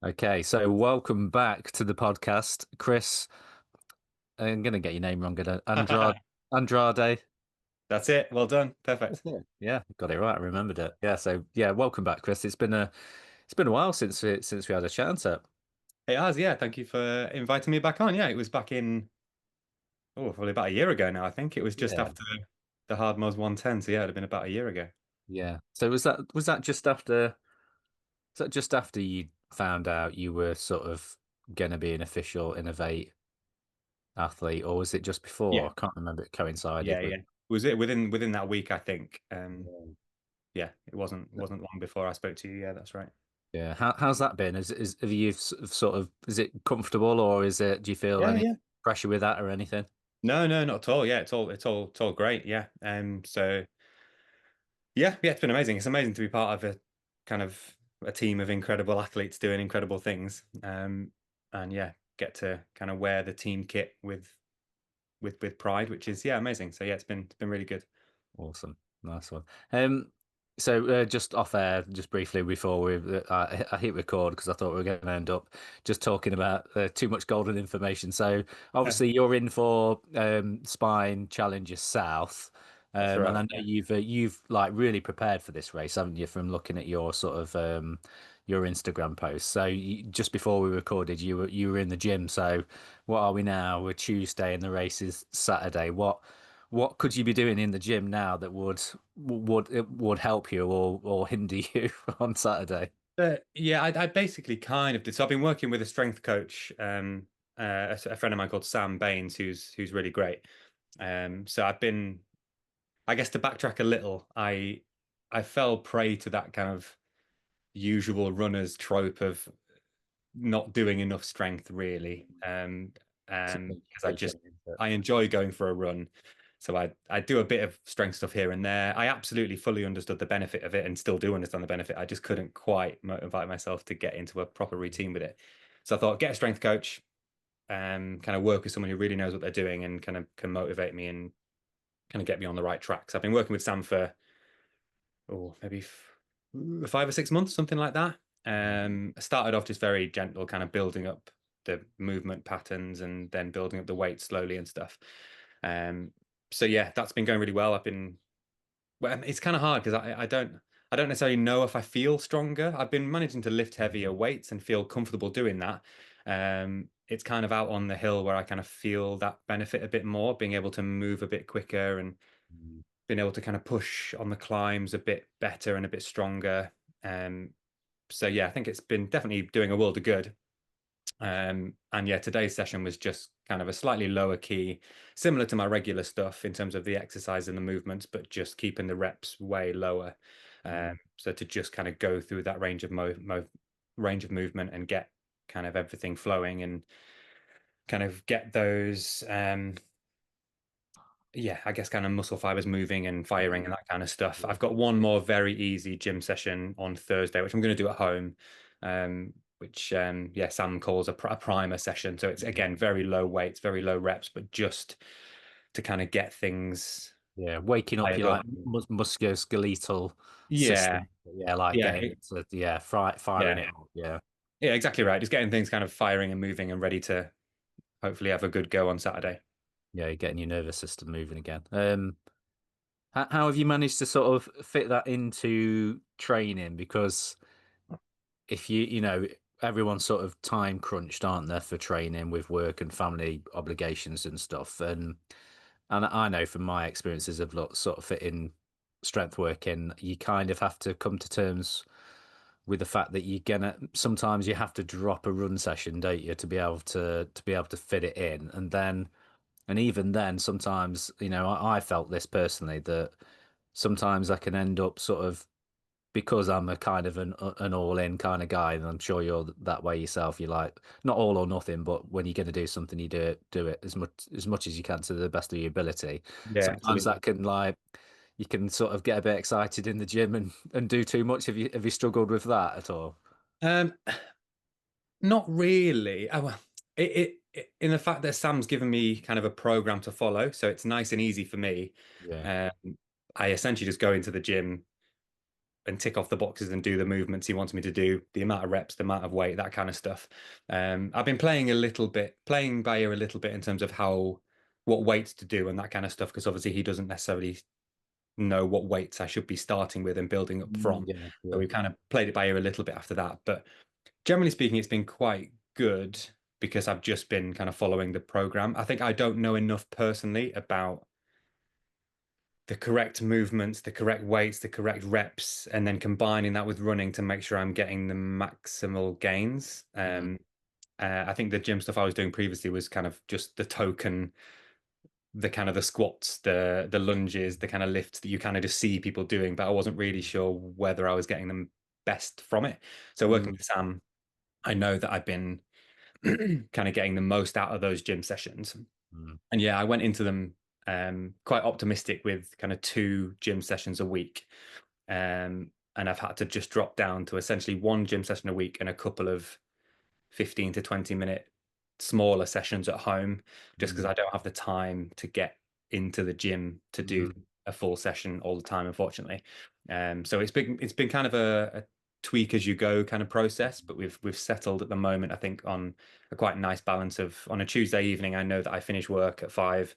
Okay, so welcome back to the podcast, Chris. I'm gonna get your name wrong. Gonna Andrade. That's it. Well done. That's Perfect. it. Yeah, got it right. I remembered it. Yeah. So yeah, welcome back, Chris. It's been a while since we had a chance up. It has, yeah. Thank you for inviting me back on. Yeah, it was back in, probably about a year ago now, I think. It was just Yeah. after the Hard Mos 110. So yeah, it'd have been about a year ago. Yeah. So was that just after you found out you were sort of gonna be an official Innovate athlete, or was it just before? Yeah, I can't remember. It coincided yeah, with. yeah. Was it within that week, I think. Yeah. Yeah, it wasn't long before I spoke to you. Yeah, that's right. Yeah. How's that been? Have you sort of is it comfortable, or do you feel Yeah, any yeah. pressure with that or anything? No, no, not at all. Yeah, it's all great. Yeah. So yeah, it's been amazing. It's amazing to be part of a kind of a team of incredible athletes doing incredible things. And yeah, get to kind of wear the team kit with pride, which is yeah, amazing. So yeah, it's been really good. Awesome. Nice one. So just off air, just briefly before I hit record because I thought we were going to end up just talking about too much golden information. So obviously you're in for Spine Challenger South, That's and I right. know Yeah. you've like really prepared for this race, haven't you? From looking at your sort of your Instagram posts. So just before we recorded, you were in the gym. So what are we now? We're Tuesday and the race is Saturday. What could you be doing in the gym now that would help you or hinder you on Saturday? But yeah, I basically kind of did. So I've been working with a strength coach, a friend of mine called Sam Baines, who's really great. So I've been, I guess, to backtrack a little, I fell prey to that kind of usual runner's trope of not doing enough strength really. Something Because I just bridging into it. I enjoy going for a run. So I do a bit of strength stuff here and there. I absolutely fully understood the benefit of it and still do understand the benefit. I just couldn't quite motivate myself to get into a proper routine with it. So I thought get a strength coach, kind of work with someone who really knows what they're doing and kind of can motivate me and kind of get me on the right track. So I've been working with Sam for maybe 5 or 6 months, something like that. I started off just very gentle, kind of building up the movement patterns and then building up the weight slowly and stuff. Um, so yeah, that's been going really well. Well, it's kind of hard because I don't necessarily know if I feel stronger. I've been managing to lift heavier weights and feel comfortable doing that. It's kind of out on the hill where I kind of feel that benefit a bit more, being able to move a bit quicker and Mm. been able to kind of push on the climbs a bit better and a bit stronger. Um, so yeah, I think it's been definitely doing a world of good. And yeah, today's session was just kind of a slightly lower key, similar to my regular stuff in terms of the exercise and the movements, but just keeping the reps way lower. Mm. So to just kind of go through that range of movement and get kind of everything flowing and kind of get those yeah, I guess kind of muscle fibers moving and firing and that kind of stuff. Yeah. I've got one more very easy gym session on Thursday, which I'm going to do at home, which yeah, Sam calls a primer session. So it's again very low weights, very low reps, but just to kind of get things Yeah, waking up fired your up. like musculoskeletal Yeah, system. Yeah, like yeah, getting into firing yeah, it up. Yeah, yeah, exactly right. Just getting things kind of firing and moving and ready to hopefully have a good go on Saturday. yeah, you're getting your nervous system moving again. How have you managed to sort of fit that into training? Because if everyone's sort of time crunched, aren't they, for training with work and family obligations and stuff. And I know from my experiences of sort of fitting strength work in, you kind of have to come to terms with the fact that you're gonna sometimes you have to drop a run session, don't you, to be able to fit it in. And even then, sometimes, I felt this personally that sometimes I can end up sort of because I'm a kind of an all-in kind of guy, and I'm sure you're that way yourself. You're like not all or nothing, but when you're going to do something, you do it as much as you can to the best of your ability. Yeah, Sometimes absolutely. that can like you can sort of get a bit excited in the gym and do too much. Have you struggled with that at all? Um, Not really. Well, in the fact that Sam's given me kind of a program to follow, so it's nice and easy for me. Yeah. Um, I essentially just go into the gym and tick off the boxes and do the movements he wants me to do, the amount of reps, the amount of weight, that kind of stuff. I've been playing by ear a little bit in terms of what weights to do and that kind of stuff, because obviously he doesn't necessarily know what weights I should be starting with and building up from. Yeah, So we kind of played it by ear a little bit after that. But generally speaking, it's been quite good because I've just been kind of following the program. I think I don't know enough personally about the correct movements, the correct weights, the correct reps, and then combining that with running to make sure I'm getting the maximal gains. I think the gym stuff I was doing previously was kind of just the token, the kind of the squats, the lunges, the kind of lifts that you kind of just see people doing, but I wasn't really sure whether I was getting them best from it. So working with Sam, I know that I've been kind of getting the most out of those gym sessions. And yeah, I went into them quite optimistic with kind of 2 gym sessions a week. And I've had to just drop down to essentially 1 gym session a week and a couple of 15 to 20-minute smaller sessions at home, just because I don't have the time to get into the gym to do a full session all the time, unfortunately. So it's been kind of a tweak as you go kind of process, but we've settled at the moment, I think, on a quite nice balance of, on a Tuesday evening, I know that I finish work at 5,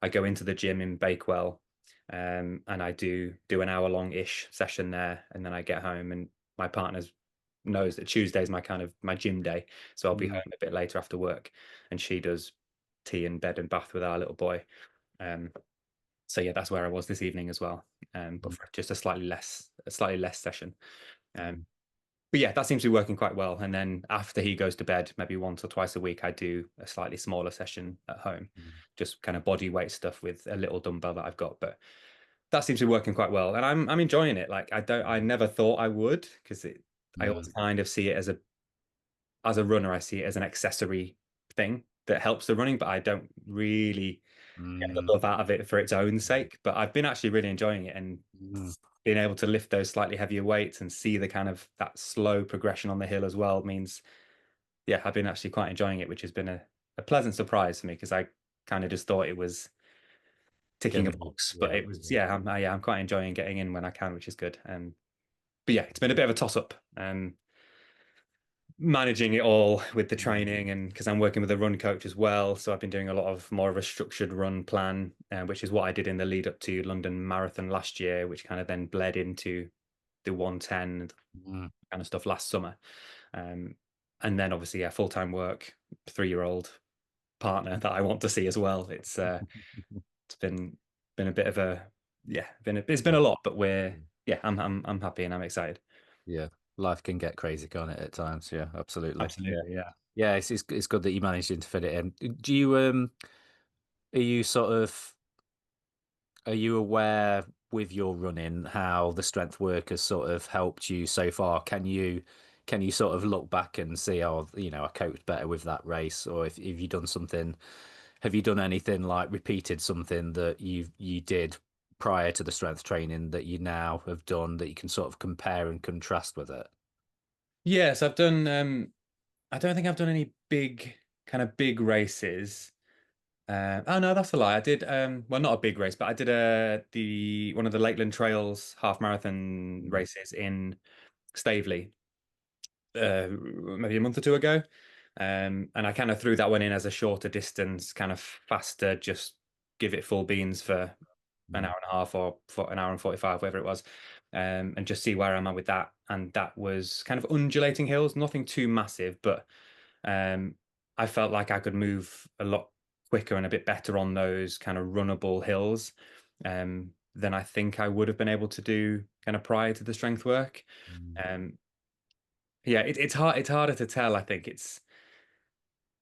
I go into the gym in Bakewell, and I do an hour long ish session there, and then I get home, and my partner's knows that Tuesday is my gym day, so I'll be home a bit later after work, and she does tea and bed and bath with our little boy. So yeah, that's where I was this evening as well, but for just a slightly less session. But yeah, that seems to be working quite well. And then after he goes to bed, maybe once or twice a week, I do a slightly smaller session at home, just kind of body weight stuff with a little dumbbell that I've got. But that seems to be working quite well, and I'm enjoying it. Like I never thought I would, because I always kind of see it as a runner, I see it as an accessory thing that helps the running, but I don't really get the love out of it for its own sake. But I've been actually really enjoying it, and being able to lift those slightly heavier weights and see the kind of that slow progression on the hill as well means, yeah, I've been actually quite enjoying it, which has been a pleasant surprise for me, because I kind of just thought it was ticking a box, but it was, I'm quite enjoying getting in when I can, which is good. But yeah, it's been a bit of a toss up, managing it all with the training, and because I'm working with a run coach as well, so I've been doing a lot of more of a structured run plan, which is what I did in the lead up to London Marathon last year, which kind of then bled into the 110 kind of stuff last summer. And then obviously, yeah, full-time work, 3-year-old partner that I want to see as well. It's been a bit of a, yeah, it's been a lot, but I'm happy and I'm excited. Yeah, life can get crazy, can't it, at times? Yeah, absolutely. Absolutely, yeah. Yeah, it's good that you managed to fit it in. Do you are you sort of are you aware with your running how the strength work has sort of helped you so far? Can you sort of look back and see, oh, I coped better with that race, or if you done something, have you done anything like repeated something that you did prior to the strength training that you now have done that you can sort of compare and contrast with it? Yes, I've done I don't think I've done any big races. Oh no, that's a lie. I did well, not a big race, but I did the one of the Lakeland Trails half marathon races in Staveley, maybe a month or 2 ago. And I kind of threw that one in as a shorter distance, kind of faster, just give it full beans for an hour and a half or for an hour and 45, whatever it was, and just see where I'm at with that. And that was kind of undulating hills, nothing too massive, but I felt like I could move a lot quicker and a bit better on those kind of runnable hills than I think I would have been able to do kind of prior to the strength work. Um, yeah, it's harder to tell. I think it's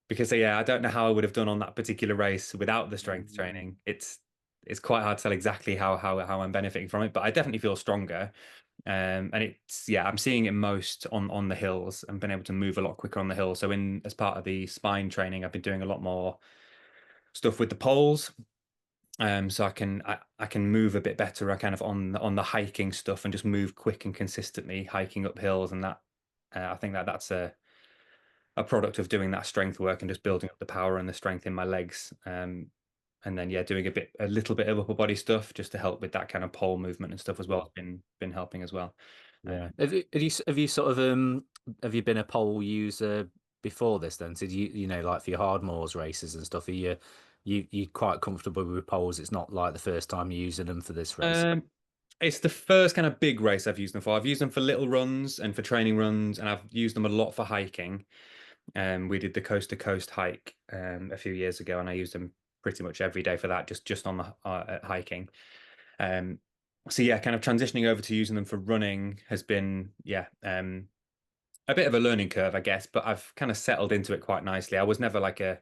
because I don't know how I would have done on that particular race without the strength training. It's quite hard to tell exactly how I'm benefiting from it, but I definitely feel stronger. And I'm seeing it most on the hills and been able to move a lot quicker on the hill. So as part of the spine training, I've been doing a lot more stuff with the poles. So I can move a bit better, kind of on the hiking stuff, and just move quick and consistently hiking up hills, and that I think that's a product of doing that strength work and just building up the power and the strength in my legs. And then doing a little bit of upper body stuff just to help with that kind of pole movement and stuff as well has been helping as well. Yeah. Have you sort of have you been a pole user before this then? Did you know like for your hard moors races and stuff, are you quite comfortable with poles? It's not like the first time you're using them for this race. Um, it's the first kind of big race I've used them for. I've used them for little runs and for training runs, and I've used them a lot for hiking. We did the coast to coast hike a few years ago, and I used them pretty much every day for that, just on the hiking. Um, so yeah, kind of transitioning over to using them for running has been a bit of a learning curve, I guess, but I've kind of settled into it quite nicely. I was never like a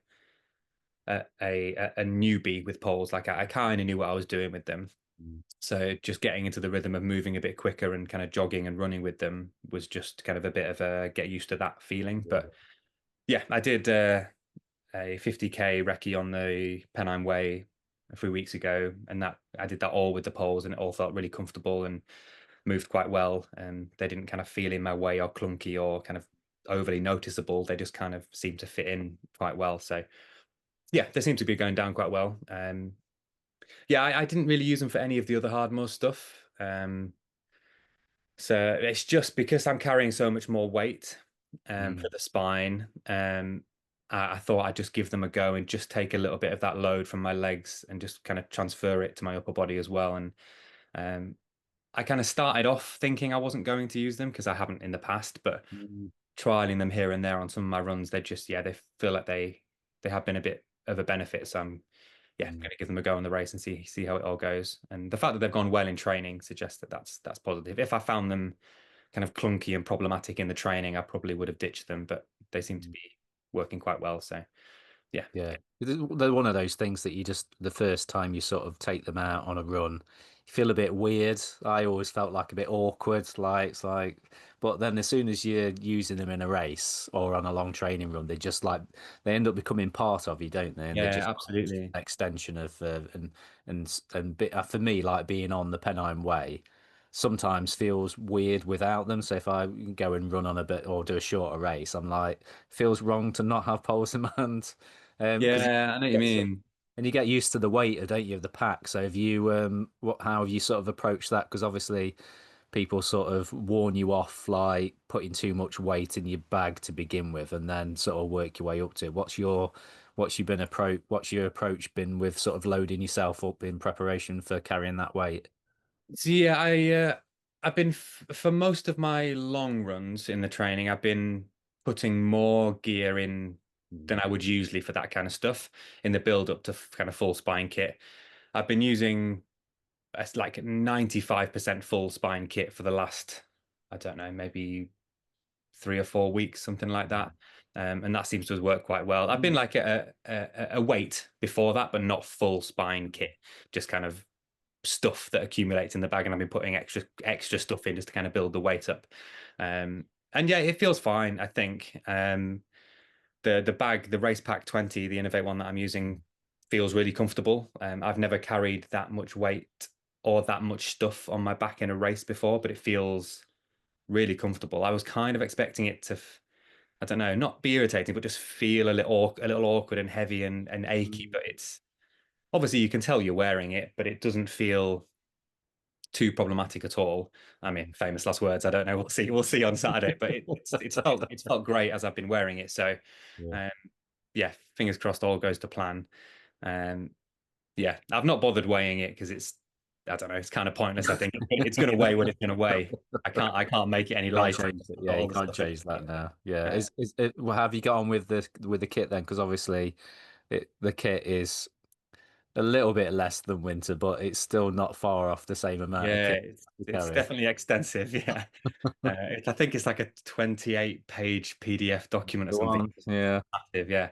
newbie with poles. Like I kind of knew what I was doing with them. Mm. So just getting into the rhythm of moving a bit quicker and kind of jogging and running with them was just kind of a bit of a get used to that feeling. But yeah, I did a 50k recce on the Pennine Way a few weeks ago, and that I did that all with the poles, and it all felt really comfortable and moved quite well. And they didn't kind of feel in my way or clunky or kind of overly noticeable. They just kind of seemed to fit in quite well. So yeah, they seem to be going down quite well. Yeah, I didn't really use them for any of the other hardmore stuff. So it's just because I'm carrying so much more weight for Mm. the spine. I thought I'd just give them a go and just take a little bit of that load from my legs and just kind of transfer it to my upper body as well. And um, I kind of started off thinking I wasn't going to use them because I haven't in the past, but Mm. trialing them here and there on some of my runs, they just they feel like they have been a bit of a benefit. So I'm Mm. going to give them a go on the race and see how it all goes. And the fact that they've gone well in training suggests that that's positive. If I found them kind of clunky and problematic in the training, I probably would have ditched them, but they seem to Mm. be working quite well. So yeah, Yeah, they're one of those things that you just the first time you sort of take them out on a run, you feel a bit weird. I always felt like a bit awkward, like it's like, but then as soon as you're using them in a race or on a long training run, they just like they end up becoming part of you, don't they? And they yeah, just absolutely. an extension of for me, like being on the Pennine Way sometimes feels weird without them. So if I go and run on a bit or do a shorter race, I'm like, feels wrong to not have poles in my hand. Because Yeah, I know what you mean. and you get used to the weight, don't you, of the pack? So have you how have you sort of approached that? Because obviously people sort of warn you off like putting too much weight in your bag to begin with, and then sort of work your way up to it. What's your approach been with sort of loading yourself up in preparation for carrying that weight? So yeah, I've been for most of my long runs in the training, I've been putting more gear in than I would usually for that kind of stuff in the build up to kind of full spine kit. I've been using like 95% full spine kit for the last, I don't know, maybe 3 or 4 weeks, something like that. And that seems to have worked quite well. I've been like a weight before that, but not full spine kit, just kind of stuff that accumulates in the bag, and I've been putting extra stuff in just to kind of build the weight up. And yeah, it feels fine, I think. The bag, the Race Pack 20, the Innovate one that I'm using, feels really comfortable. I've never carried that much weight or that much stuff on my back in a race before, but it feels really comfortable. I was kind of expecting it to, I don't know, not be irritating, but just feel a little awkward and heavy and achy. Mm. But it's obviously you can tell you're wearing it, but it doesn't feel too problematic at all. I mean, famous last words. I don't know. We'll see on Saturday, but it's felt great as I've been wearing it. So, Yeah. um, yeah, fingers crossed, all goes to plan. Um, yeah, I've not bothered weighing it because I don't know, it's kind of pointless. I think it's going to weigh what it's going to weigh. I can't make it any Can't lighter. change it. Got Yeah, you all the can't stuff in change that it. now. Yeah. Yeah, Is it, well, have you got on with the kit then? Because obviously the kit is a little bit less than winter, but it's still not far off the same amount of yeah, kit it's to it's carry. definitely extensive. Yeah, I think it's like a 28-page PDF document or The something. one, yeah. Massive, yeah.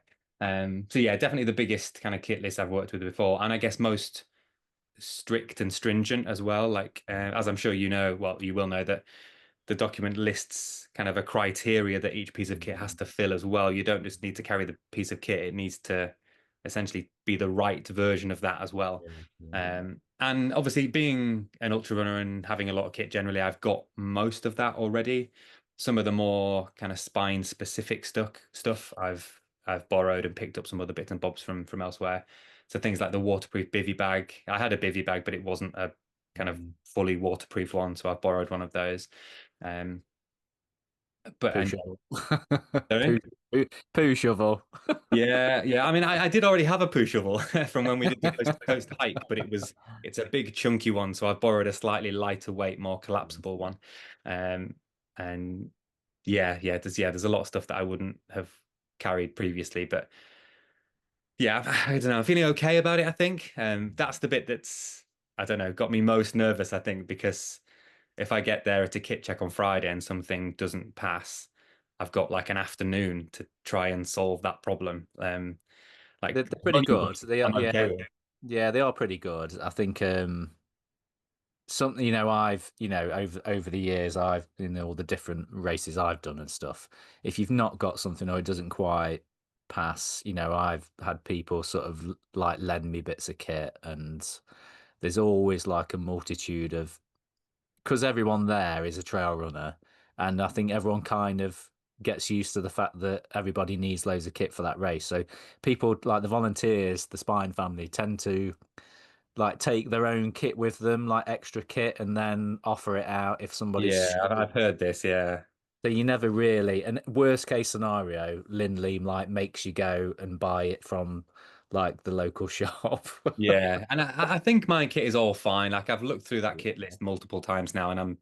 So yeah, definitely the biggest kind of kit list I've worked with before, and I guess most strict and stringent as well. Like as I'm sure you know, well, you will know that the document lists kind of a criteria that each piece of kit has Mm. to fill as well. You don't just need to carry the piece of kit; it needs to essentially be the right version of that as well. Yeah, yeah. And obviously, being an ultra runner and having a lot of kit, generally, I've got most of that already. Some of the more kind of spine specific stuff I've borrowed and picked up some other bits and bobs from elsewhere. So things like the waterproof bivy bag. I had a bivy bag, but it wasn't a kind of fully waterproof one, so I borrowed one of those. But Poo and shovel. sorry? Poo shovel. Yeah. I mean, I did already have a poo shovel from when we did the coast to coast hike, but it's a big chunky one, so I borrowed a slightly lighter weight, more collapsible one. And there's a lot of stuff that I wouldn't have carried previously, but yeah, I don't know. I'm feeling okay about it, I think. That's the bit that's, I don't know, got me most nervous, I think, because if I get there at a kit check on Friday and something doesn't pass, I've got like an afternoon to try and solve that problem. Like They're pretty running, good. They are, I'm yeah, okay with. yeah, they are pretty good. I think something I've over the years I've all the different races I've done and stuff. If you've not got something or it doesn't quite pass, I've had people sort of like lend me bits of kit, and there's always like a multitude of, because everyone there is a trail runner, and I think everyone kind of gets used to the fact that everybody needs loads of kit for that race. So people like the volunteers, the Spine family, tend to like take their own kit with them, like extra kit, and then offer it out if somebody's Yeah, struggling. I've heard this. Yeah. So you never really, and worst case scenario, Lindley like makes you go and buy it from like the local shop. Yeah, and I think my kit is all fine. Like I've looked through that kit list multiple times now, and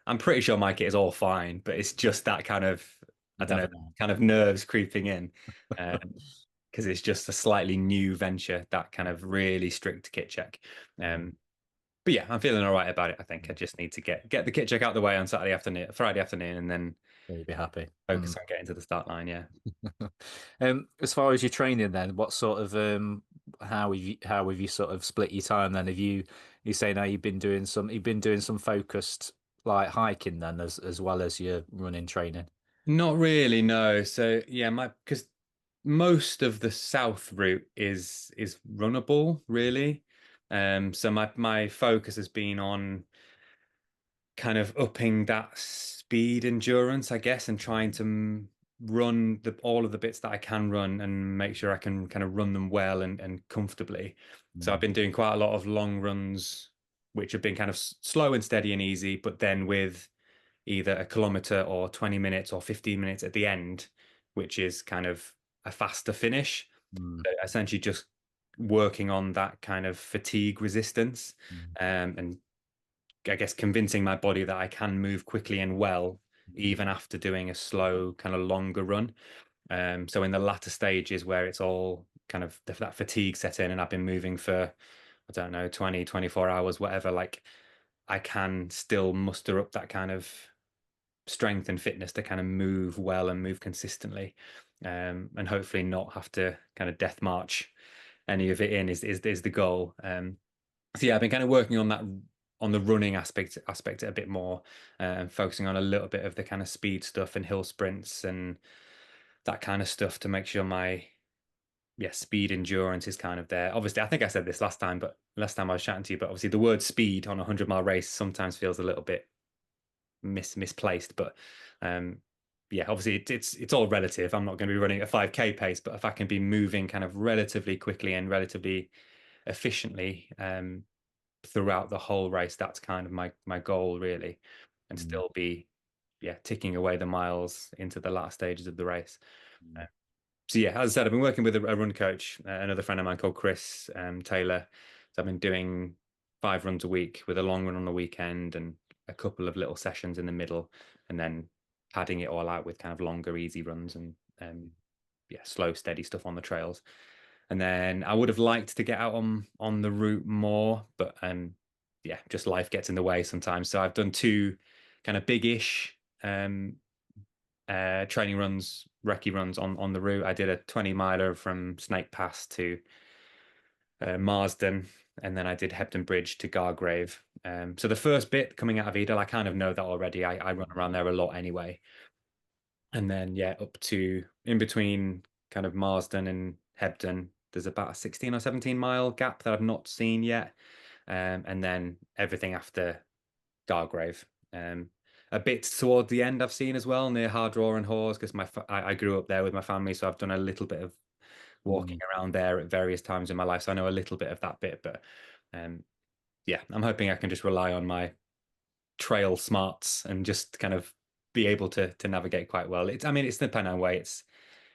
I'm pretty sure my kit is all fine. But it's just that kind of, I You don't know, never know. kind of nerves creeping in, because it's just a slightly new venture. That kind of really strict kit check. But yeah, I'm feeling all right about it. I think I just need to get the kit check out the way on Saturday afternoon, Friday afternoon, and then So you'd be happy. focus on getting to the start line. Yeah. As far as your training, then, what sort of how have you sort of split your time? Then, have you say now you've been doing some focused like hiking then as well as your running training. Not really, no. So yeah, my because most of the south route is runnable, really. So my focus has been on kind of upping that speed endurance, I guess, and trying to run all of the bits that I can run and make sure I can kind of run them well and comfortably. So I've Mm, been doing quite a lot of long runs, which have been kind of slow and steady and easy, but then with either a kilometer or 20 minutes or 15 minutes at the end, which is kind of a faster finish. mm, So essentially just working on that kind of fatigue resistance, mm, and I guess convincing my body that I can move quickly and well, mm, even after doing a slow, kind of longer run. So in the latter stages where it's all kind of that fatigue set in and I've been moving for, I don't know, 20, 24 hours, whatever, like I can still muster up that kind of strength and fitness to kind of move well and move consistently, and hopefully not have to kind of death march any of it in is the goal. So yeah, I've been kind of working on that, on the running aspect a bit more, focusing on a little bit of the kind of speed stuff and hill sprints and that kind of stuff to make sure my speed endurance is kind of there. Obviously, I think I said this last time I was chatting to you, but obviously the word speed on a 100-mile race sometimes feels a little bit misplaced. But yeah, obviously it's all relative. I'm not going to be running at a 5K pace, but if I can be moving kind of relatively quickly and relatively efficiently throughout the whole race, that's kind of my goal really, and mm, still be ticking away the miles into the last stages of the race. mm, So yeah, as I said, I've been working with a run coach, another friend of mine called Chris Taylor. So I've been doing 5 runs a week with a long run on the weekend and a couple of little sessions in the middle, and then padding it all out with kind of longer, easy runs and slow, steady stuff on the trails. And then I would have liked to get out on the route more, but just life gets in the way sometimes. So I've done 2 kind of big-ish training runs, recce runs on the route. I did a 20 miler from Snake Pass to Marsden, and then I did Hebden Bridge to Gargrave. So the first bit coming out of Edel, I kind of know that already. I run around there a lot anyway. And then up to in between kind of Marsden and Hebden, there's about a 16 or 17 mile gap that I've not seen yet. And then everything after Gargrave. A bit toward the end I've seen as well near Hardraw and Hawes because I grew up there with my family, so I've done a little bit of walking mm, around there at various times in my life, so I know a little bit of that bit. But yeah, I'm hoping I can just rely on my trail smarts and just kind of be able to navigate quite well. I mean, it's the Pennine Way.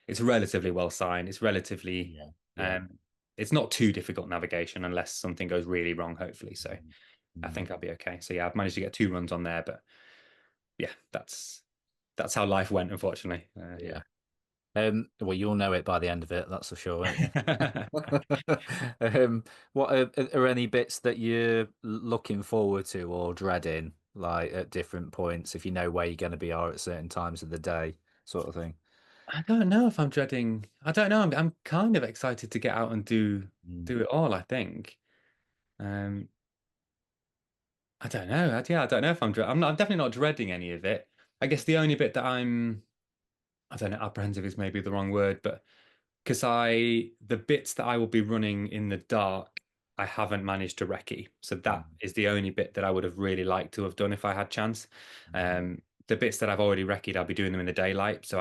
It's relatively well signed. It's relatively Yeah, yeah. um, it's not too difficult navigation unless something goes really wrong, hopefully. So Mm, I mm, think I'll be okay. So yeah, I've managed to get 2 runs on there, but yeah, that's how life went, unfortunately. yeah. Well, you'll know it by the end of it, that's for sure, won't you? Yeah. What are any bits that you're looking forward to or dreading, like at different points, if you know where you're going to be are at certain times of the day, sort of thing? I don't know if I'm dreading. I don't know. I'm kind of excited to get out and Mm, do it all, I think. Um, I don't know. Yeah, I don't know if I'm definitely not dreading any of it. I guess the only bit that I don't know, apprehensive is maybe the wrong word, but because the bits that I will be running in the dark, I haven't managed to recce. So that mm, is the only bit that I would have really liked to have done if I had chance. mm, The bits that I've already recce'd, I'll be doing them in the daylight. So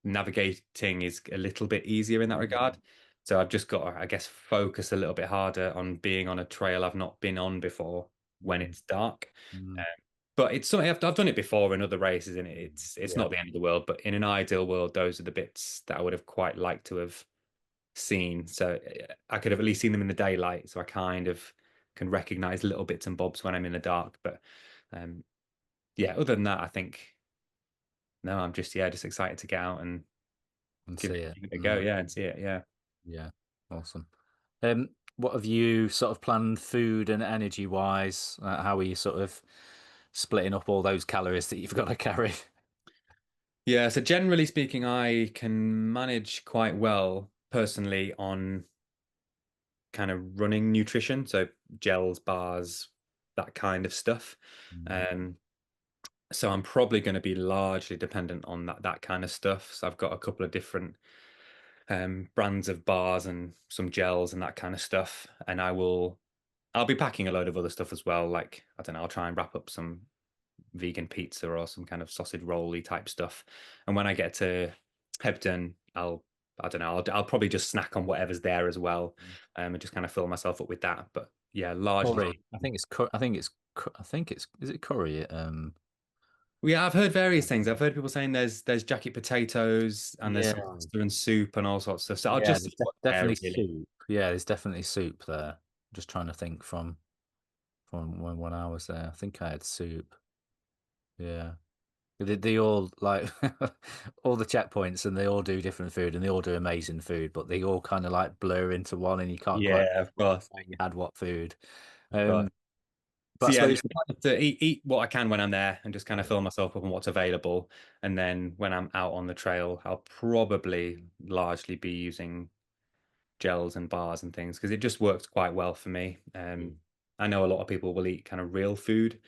navigating is a little bit easier in that regard. mm, So I've just got to, I guess, focus a little bit harder on being on a trail I've not been on before when mm, it's dark. Um, mm, but it's something I've done it before in other races, and it's yeah. not the end of the world. But in an ideal world, those are the bits that I would have quite liked to have seen. So I could have at least seen them in the daylight, so I kind of can recognize little bits and bobs when I'm in the dark. But um, yeah, other than that, I think no, I'm just just excited to get out and And see it. give it a go. Mm, Yeah, and see it. Yeah. yeah. Awesome. What have you sort of planned food and energy wise? How are you sort of splitting up all those calories that you've got to carry? Yeah, so generally speaking, I can manage quite well personally on kind of running nutrition, so gels, bars, that kind of stuff. Mm, Um, so I'm probably going to be largely dependent on that kind of stuff. So I've got a couple of different brands of bars and some gels and that kind of stuff, and I'll be packing a load of other stuff as well. Like I don't know, I'll try and wrap up some vegan pizza or some kind of sausage rolly type stuff. And when I get to Hebden, I don't know, I'll probably just snack on whatever's there as well, mm. and just kind of fill myself up with that. But yeah, largely. Curry. I think it's is it curry? Yeah, I've heard various things. I've heard people saying there's jacket potatoes and there's some Yeah. pasta and soup and all sorts of stuff. So I'll Yeah, just there's see what's there definitely really. soup. Yeah, there's definitely soup there. Just trying to think from when I was there. I think I had soup. Yeah. They all like all the checkpoints and they all do different food and they all do amazing food, but they all kind of like blur into one and you can't quite Yeah, of course, know you had what food. of course. Um, but I So yeah, suppose to eat what I can when I'm there and just kind of yeah, fill myself up on what's available. And then when I'm out on the trail, I'll probably largely be using gels and bars and things because it just works quite well for me. mm, I know a lot of people will eat kind of real food,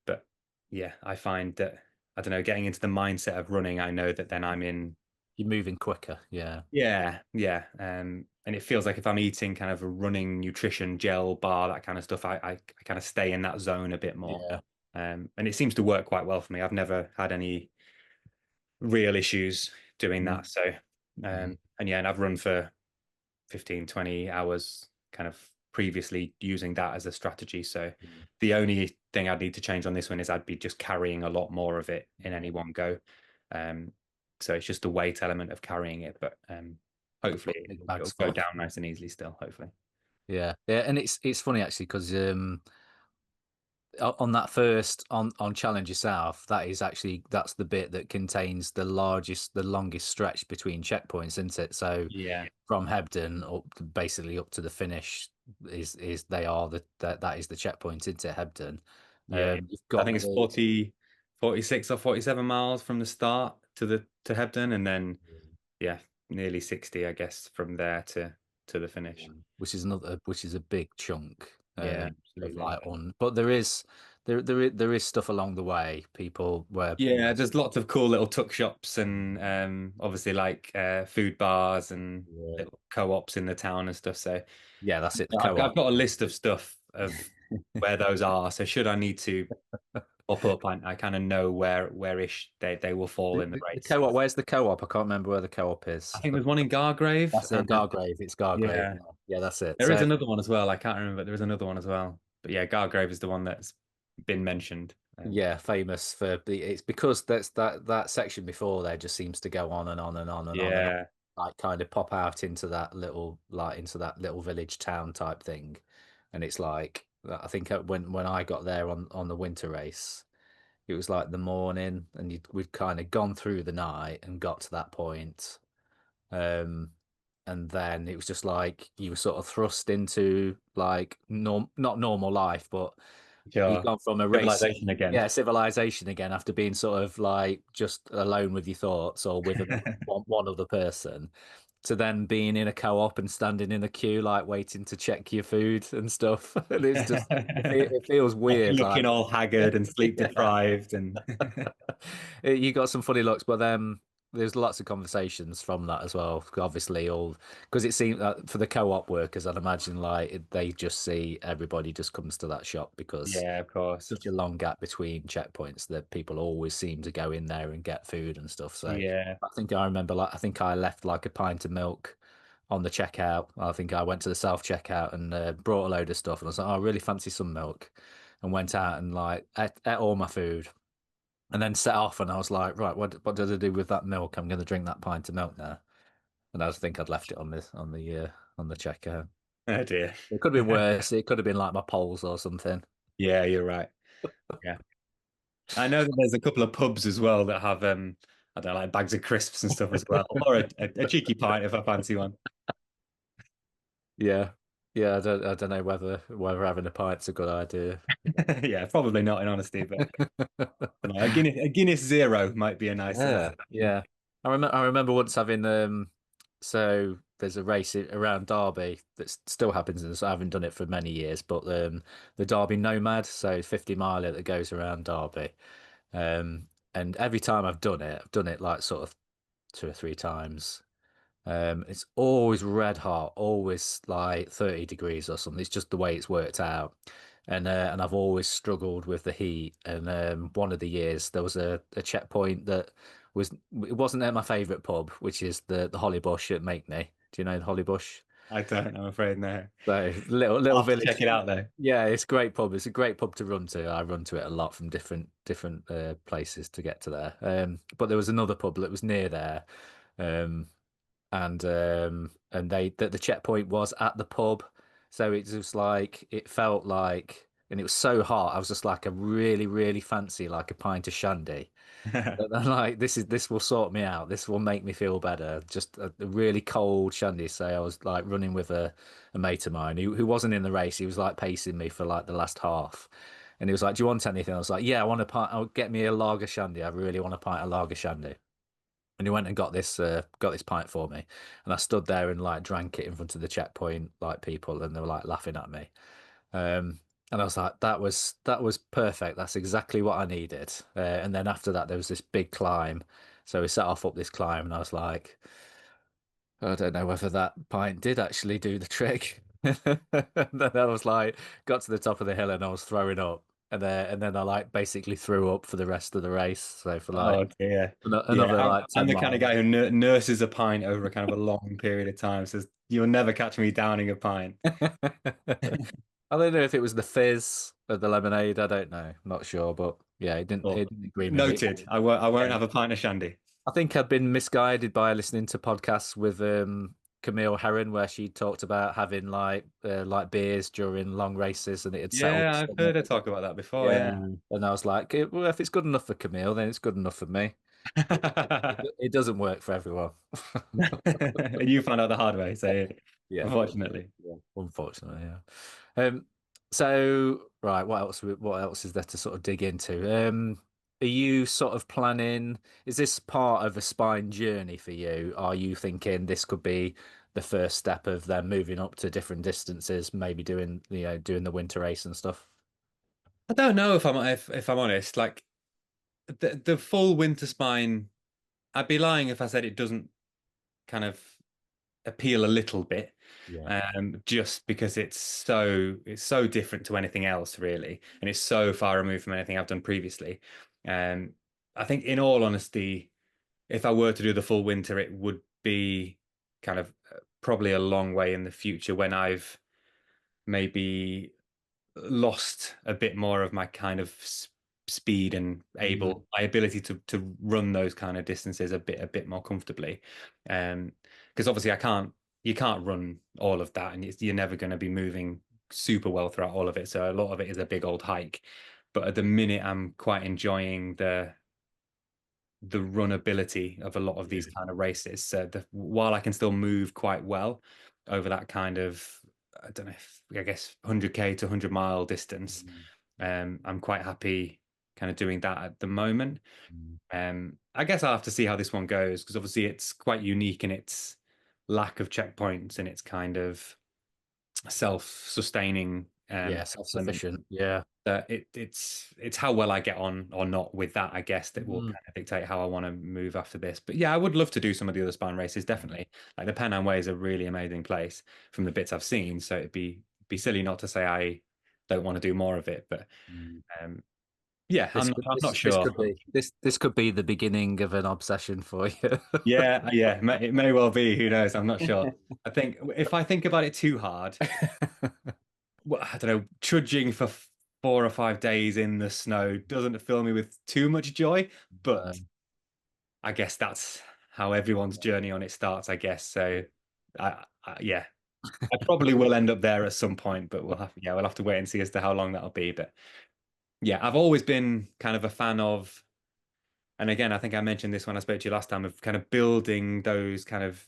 but yeah, I find that I don't know, getting into the mindset of running, I know that then I'm in. you're moving quicker. Yeah. Yeah, yeah. And it feels like if I'm eating kind of a running nutrition gel bar, that kind of stuff, I kind of stay in that zone a bit more. Yeah. And it seems to work quite well for me. I've never had any real issues doing Mm, that. So, mm, and yeah, and I've run for 15, 20 hours kind of previously using that as a strategy. So mm, the only thing I'd need to change on this one is I'd be just carrying a lot more of it in any yeah. one go. Um, so it's just the weight element of carrying it, but hopefully Put big bags it'll go full. down nice and easily still, hopefully. Yeah. Yeah, and it's funny actually because on that first on Challenger South, that is actually that's the bit that contains the longest stretch between checkpoints, isn't it? So Yeah. from Hebden basically up to the finish is they are that is the checkpoint into Hebden. Yeah. You've I got think it's the 46 or 47 miles from the start to Hebden, and then yeah, nearly 60, I guess, from there to the finish. which is a big chunk Yeah, of absolutely. like on, but there is stuff along the way. People where Yeah, there's lots of cool little tuck shops and obviously like food bars and yeah, little co-ops in the town and stuff. So yeah, that's it. The yeah, I've co-op. got a list of stuff of where those are. So should I need to pop up, I kind of know where-ish they will fall in the The race. co-op. Where's the co-op? I can't remember where the co-op I is. think there's one in Gargrave That's and it, Gargrave. It's Gargrave. yeah, Yeah, yeah, that's it. there is So another one as well. I can't remember. There is another one as well. But yeah, Gargrave is the one that's been mentioned. Yeah, famous for it's because that section before there just seems to go on and on and on and on and on, Yeah, like kind of pop out into that little village town type thing, and it's like I think when I got there on the winter race, it was like the morning, and we'd kind of gone through the night and got to that point, um, and then it was just like you were sort of thrust into like not normal life, but you've sure. gone from a race, Civilization again. yeah, civilization again after being sort of like just alone with your thoughts or with one other person, to then being in a co-op and standing in a queue, like waiting to check your food and stuff. And it's just it feels weird, like Looking all haggard and sleep yeah. deprived, and You got some funny looks, but there's lots of conversations from that as well. Obviously, all because it seems that for the co-op workers, I'd imagine like they just see everybody just comes to that shop because yeah, of course. such a long gap between checkpoints that people always seem to go in there and get food and stuff. So Yeah. I think I remember like I think I left like a pint of milk on the checkout. I think I went to the self checkout and brought a load of stuff, and I was like, oh, I really fancy some milk, and went out and like ate all my food and then set off. And I was like, right, what did I do with that milk? I'm going to drink that pint of milk now. And I think I'd left it on the checkout. Oh dear. It could have been worse. It could have been like my poles or something. Yeah, you're right. Yeah. I know that there's a couple of pubs as well that have I don't know, like bags of crisps and stuff as well, or a cheeky pint if I fancy one. Yeah, yeah. I don't know whether having a pint's a good idea. Yeah, probably not in honesty, but you know, a Guinness Zero might be a nice. Yeah, yeah. I remember once having so there's a race around Derby that still happens, and so I haven't done it for many years, but the Derby Nomad, so 50 miler that goes around Derby. And every time I've done it like sort of two or three times. It's always red hot, always like 30 degrees or something. It's just the way it's worked out. And I've always struggled with the heat. And one of the years there was a checkpoint that it wasn't at my favourite pub, which is the Holly Bush at Makeney. Do you know the Holly Bush? I don't, I'm afraid, no. So little I'll have to village. check it out though. Yeah, it's a great pub. It's a great pub to run to. I run to it a lot from different places to get to there. But there was another pub that was near there. Um, and the checkpoint was at the pub, so it was like it felt like, and it was so hot. I was just like, I really fancy like a pint of shandy. And I'm like, this will sort me out. This will make me feel better. Just a really cold shandy. So I was like running with a mate of mine who wasn't in the race. He was like pacing me for like the last half. And he was like, "Do you want anything?" I was like, "Yeah, I want a pint. I'll get me a lager shandy. I really want a pint of lager shandy." And he went and got this pint for me, and I stood there and like drank it in front of the checkpoint like people, and they were like laughing at me. And I was like, that was perfect. That's exactly what I needed. And then after that, there was this big climb, so we set off up this climb, and I was like, I don't know whether that pint did actually do the trick. And then I was like, got to the top of the hill, and I was throwing up. And then I like basically threw up for the rest of the race. So for like Oh dear. Yeah, another like I'm 10 the kind of miles. guy who nurses a pint over a kind of a long period of time. Says you'll never catch me downing a pint. I don't know if it was the fizz of the lemonade. I don't know. Not sure, but yeah, Well, it didn't agree with me. noted. I won't Yeah. have a pint of shandy. I think I'd been misguided by listening to podcasts with Camille Herron, where she talked about having like beers during long races, and it had settled Yeah, the I've heard stomach. her talk about that before. Yeah, Yeah. and I was like, well, if it's good enough for Camille, then it's good enough for me. It doesn't work for everyone. And you found out the hard way, so Yeah, unfortunately. yeah, unfortunately, yeah. So right, what else is there to sort of dig into? Are you sort of planning, is this part of a spine journey for you? Are you thinking this could be the first step of them moving up to different distances, maybe doing, doing the winter race and stuff? I don't know if I'm honest. Like the full winter spine, I'd be lying if I said it doesn't kind of appeal a little bit, Yeah. just because it's so different to anything else, really, and it's so far removed from anything I've done previously. Um, I think, in all honesty, if I were to do the full winter, it would be kind of probably a long way in the future when I've maybe lost a bit more of my kind of speed and my ability to run those kind of distances a bit more comfortably. Because obviously you can't run all of that, and you're never going to be moving super well throughout all of it. So a lot of it is a big old hike. But at the minute, I'm quite enjoying the runability of a lot of these kind of races. So while I can still move quite well over that kind of, I don't know, I guess 100k to 100-mile distance, I'm quite happy kind of doing that at the moment. I guess I'll have to see how this one goes, because obviously it's quite unique in its lack of checkpoints and its kind of self-sustaining Yeah, element. self-sufficient. Yeah. It's how well I get on or not with that, I guess, that will kind of dictate how I want to move after this. But yeah, I would love to do some of the other spine races, definitely. Like the Pen Am Way is a really amazing place from the bits I've seen. So it'd be silly not to say I don't want to do more of it. But yeah, I'm not sure. This could be the beginning of an obsession for you. Yeah, yeah, it may well be. Who knows? I'm not sure. I think if I think about it too hard, well, I don't know, trudging for 4 or 5 days in the snow doesn't fill me with too much joy, but I guess that's how everyone's journey on it starts, I guess. So, yeah, I probably will end up there at some point, but we'll have to wait and see as to how long that'll be. But yeah, I've always been kind of a fan of, and again, I think I mentioned this when I spoke to you last time, of kind of building those kind of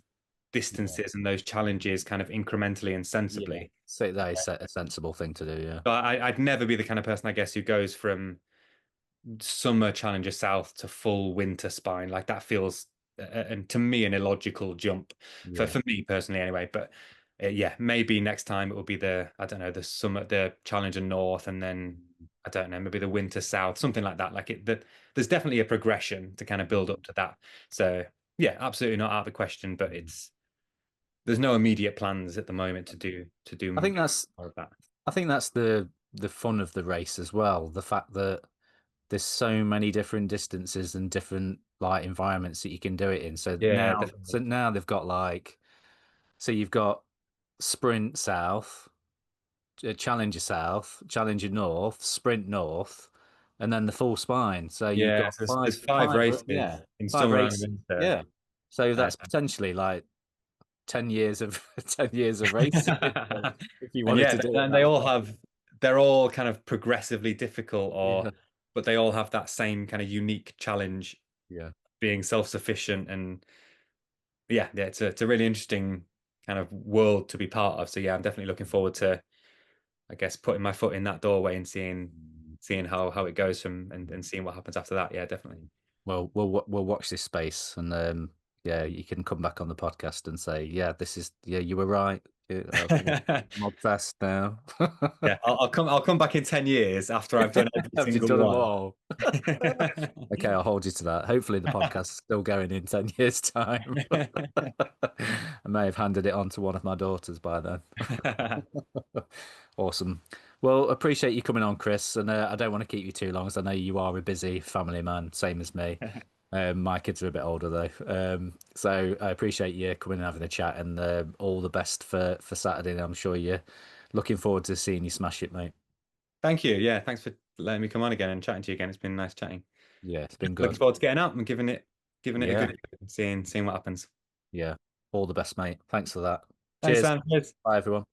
distances and those challenges kind of incrementally and sensibly. So that is a sensible thing to do, yeah. So I'd never be the kind of person, I guess, who goes from summer Challenger South to full winter spine. Like that feels, and to me, an illogical jump for me personally, anyway. But yeah, maybe next time it will be I don't know, the Challenger North, and then I don't know, maybe the winter South, something like that. There's definitely a progression to kind of build up to that. So yeah, absolutely not out of the question, but there's no immediate plans at the moment to do I think more of that. I think that's the fun of the race as well. The fact that there's so many different distances and different like environments that you can do it in. So Yeah, now they've got so you've got Sprint South, Challenger South, Challenger North, Sprint North, and then the full spine. So you've yeah. got So there's five races in five summer and races. winter. Yeah. So that's potentially like 10 years of 10 years of racing if you And wanted yeah, to do it and they're all kind of progressively difficult, but they all have that same kind of unique challenge, yeah. being self-sufficient. And yeah, it's a really interesting kind of world to be part of. So yeah, I'm definitely looking forward to, I guess, putting my foot in that doorway and seeing how it goes and seeing what happens after that. Yeah, definitely. Well, we'll watch this space, and yeah, you can come back on the podcast and say, yeah, you were right. I'm obsessed now. Yeah, I'll come back in 10 years after I've done every Have you single done them one. all? Okay, I'll hold you to that. Hopefully, the podcast's still going in 10 years' time. I may have handed it on to one of my daughters by then. Awesome. Well, appreciate you coming on, Chris. And I don't want to keep you too long, as I know you are a busy family man, same as me. My kids are a bit older though, so I appreciate you coming and having a chat. And all the best for Saturday. And I'm sure you're looking forward to seeing you smash it, mate. Thank you. Yeah, thanks for letting me come on again and chatting to you again. It's been nice chatting. Yeah, it's been Looking good. forward to getting out and giving it a Yeah, good seeing what happens. yeah. All the best, mate. Thanks for that. Thanks, Cheers. Sam. Cheers. Bye, everyone.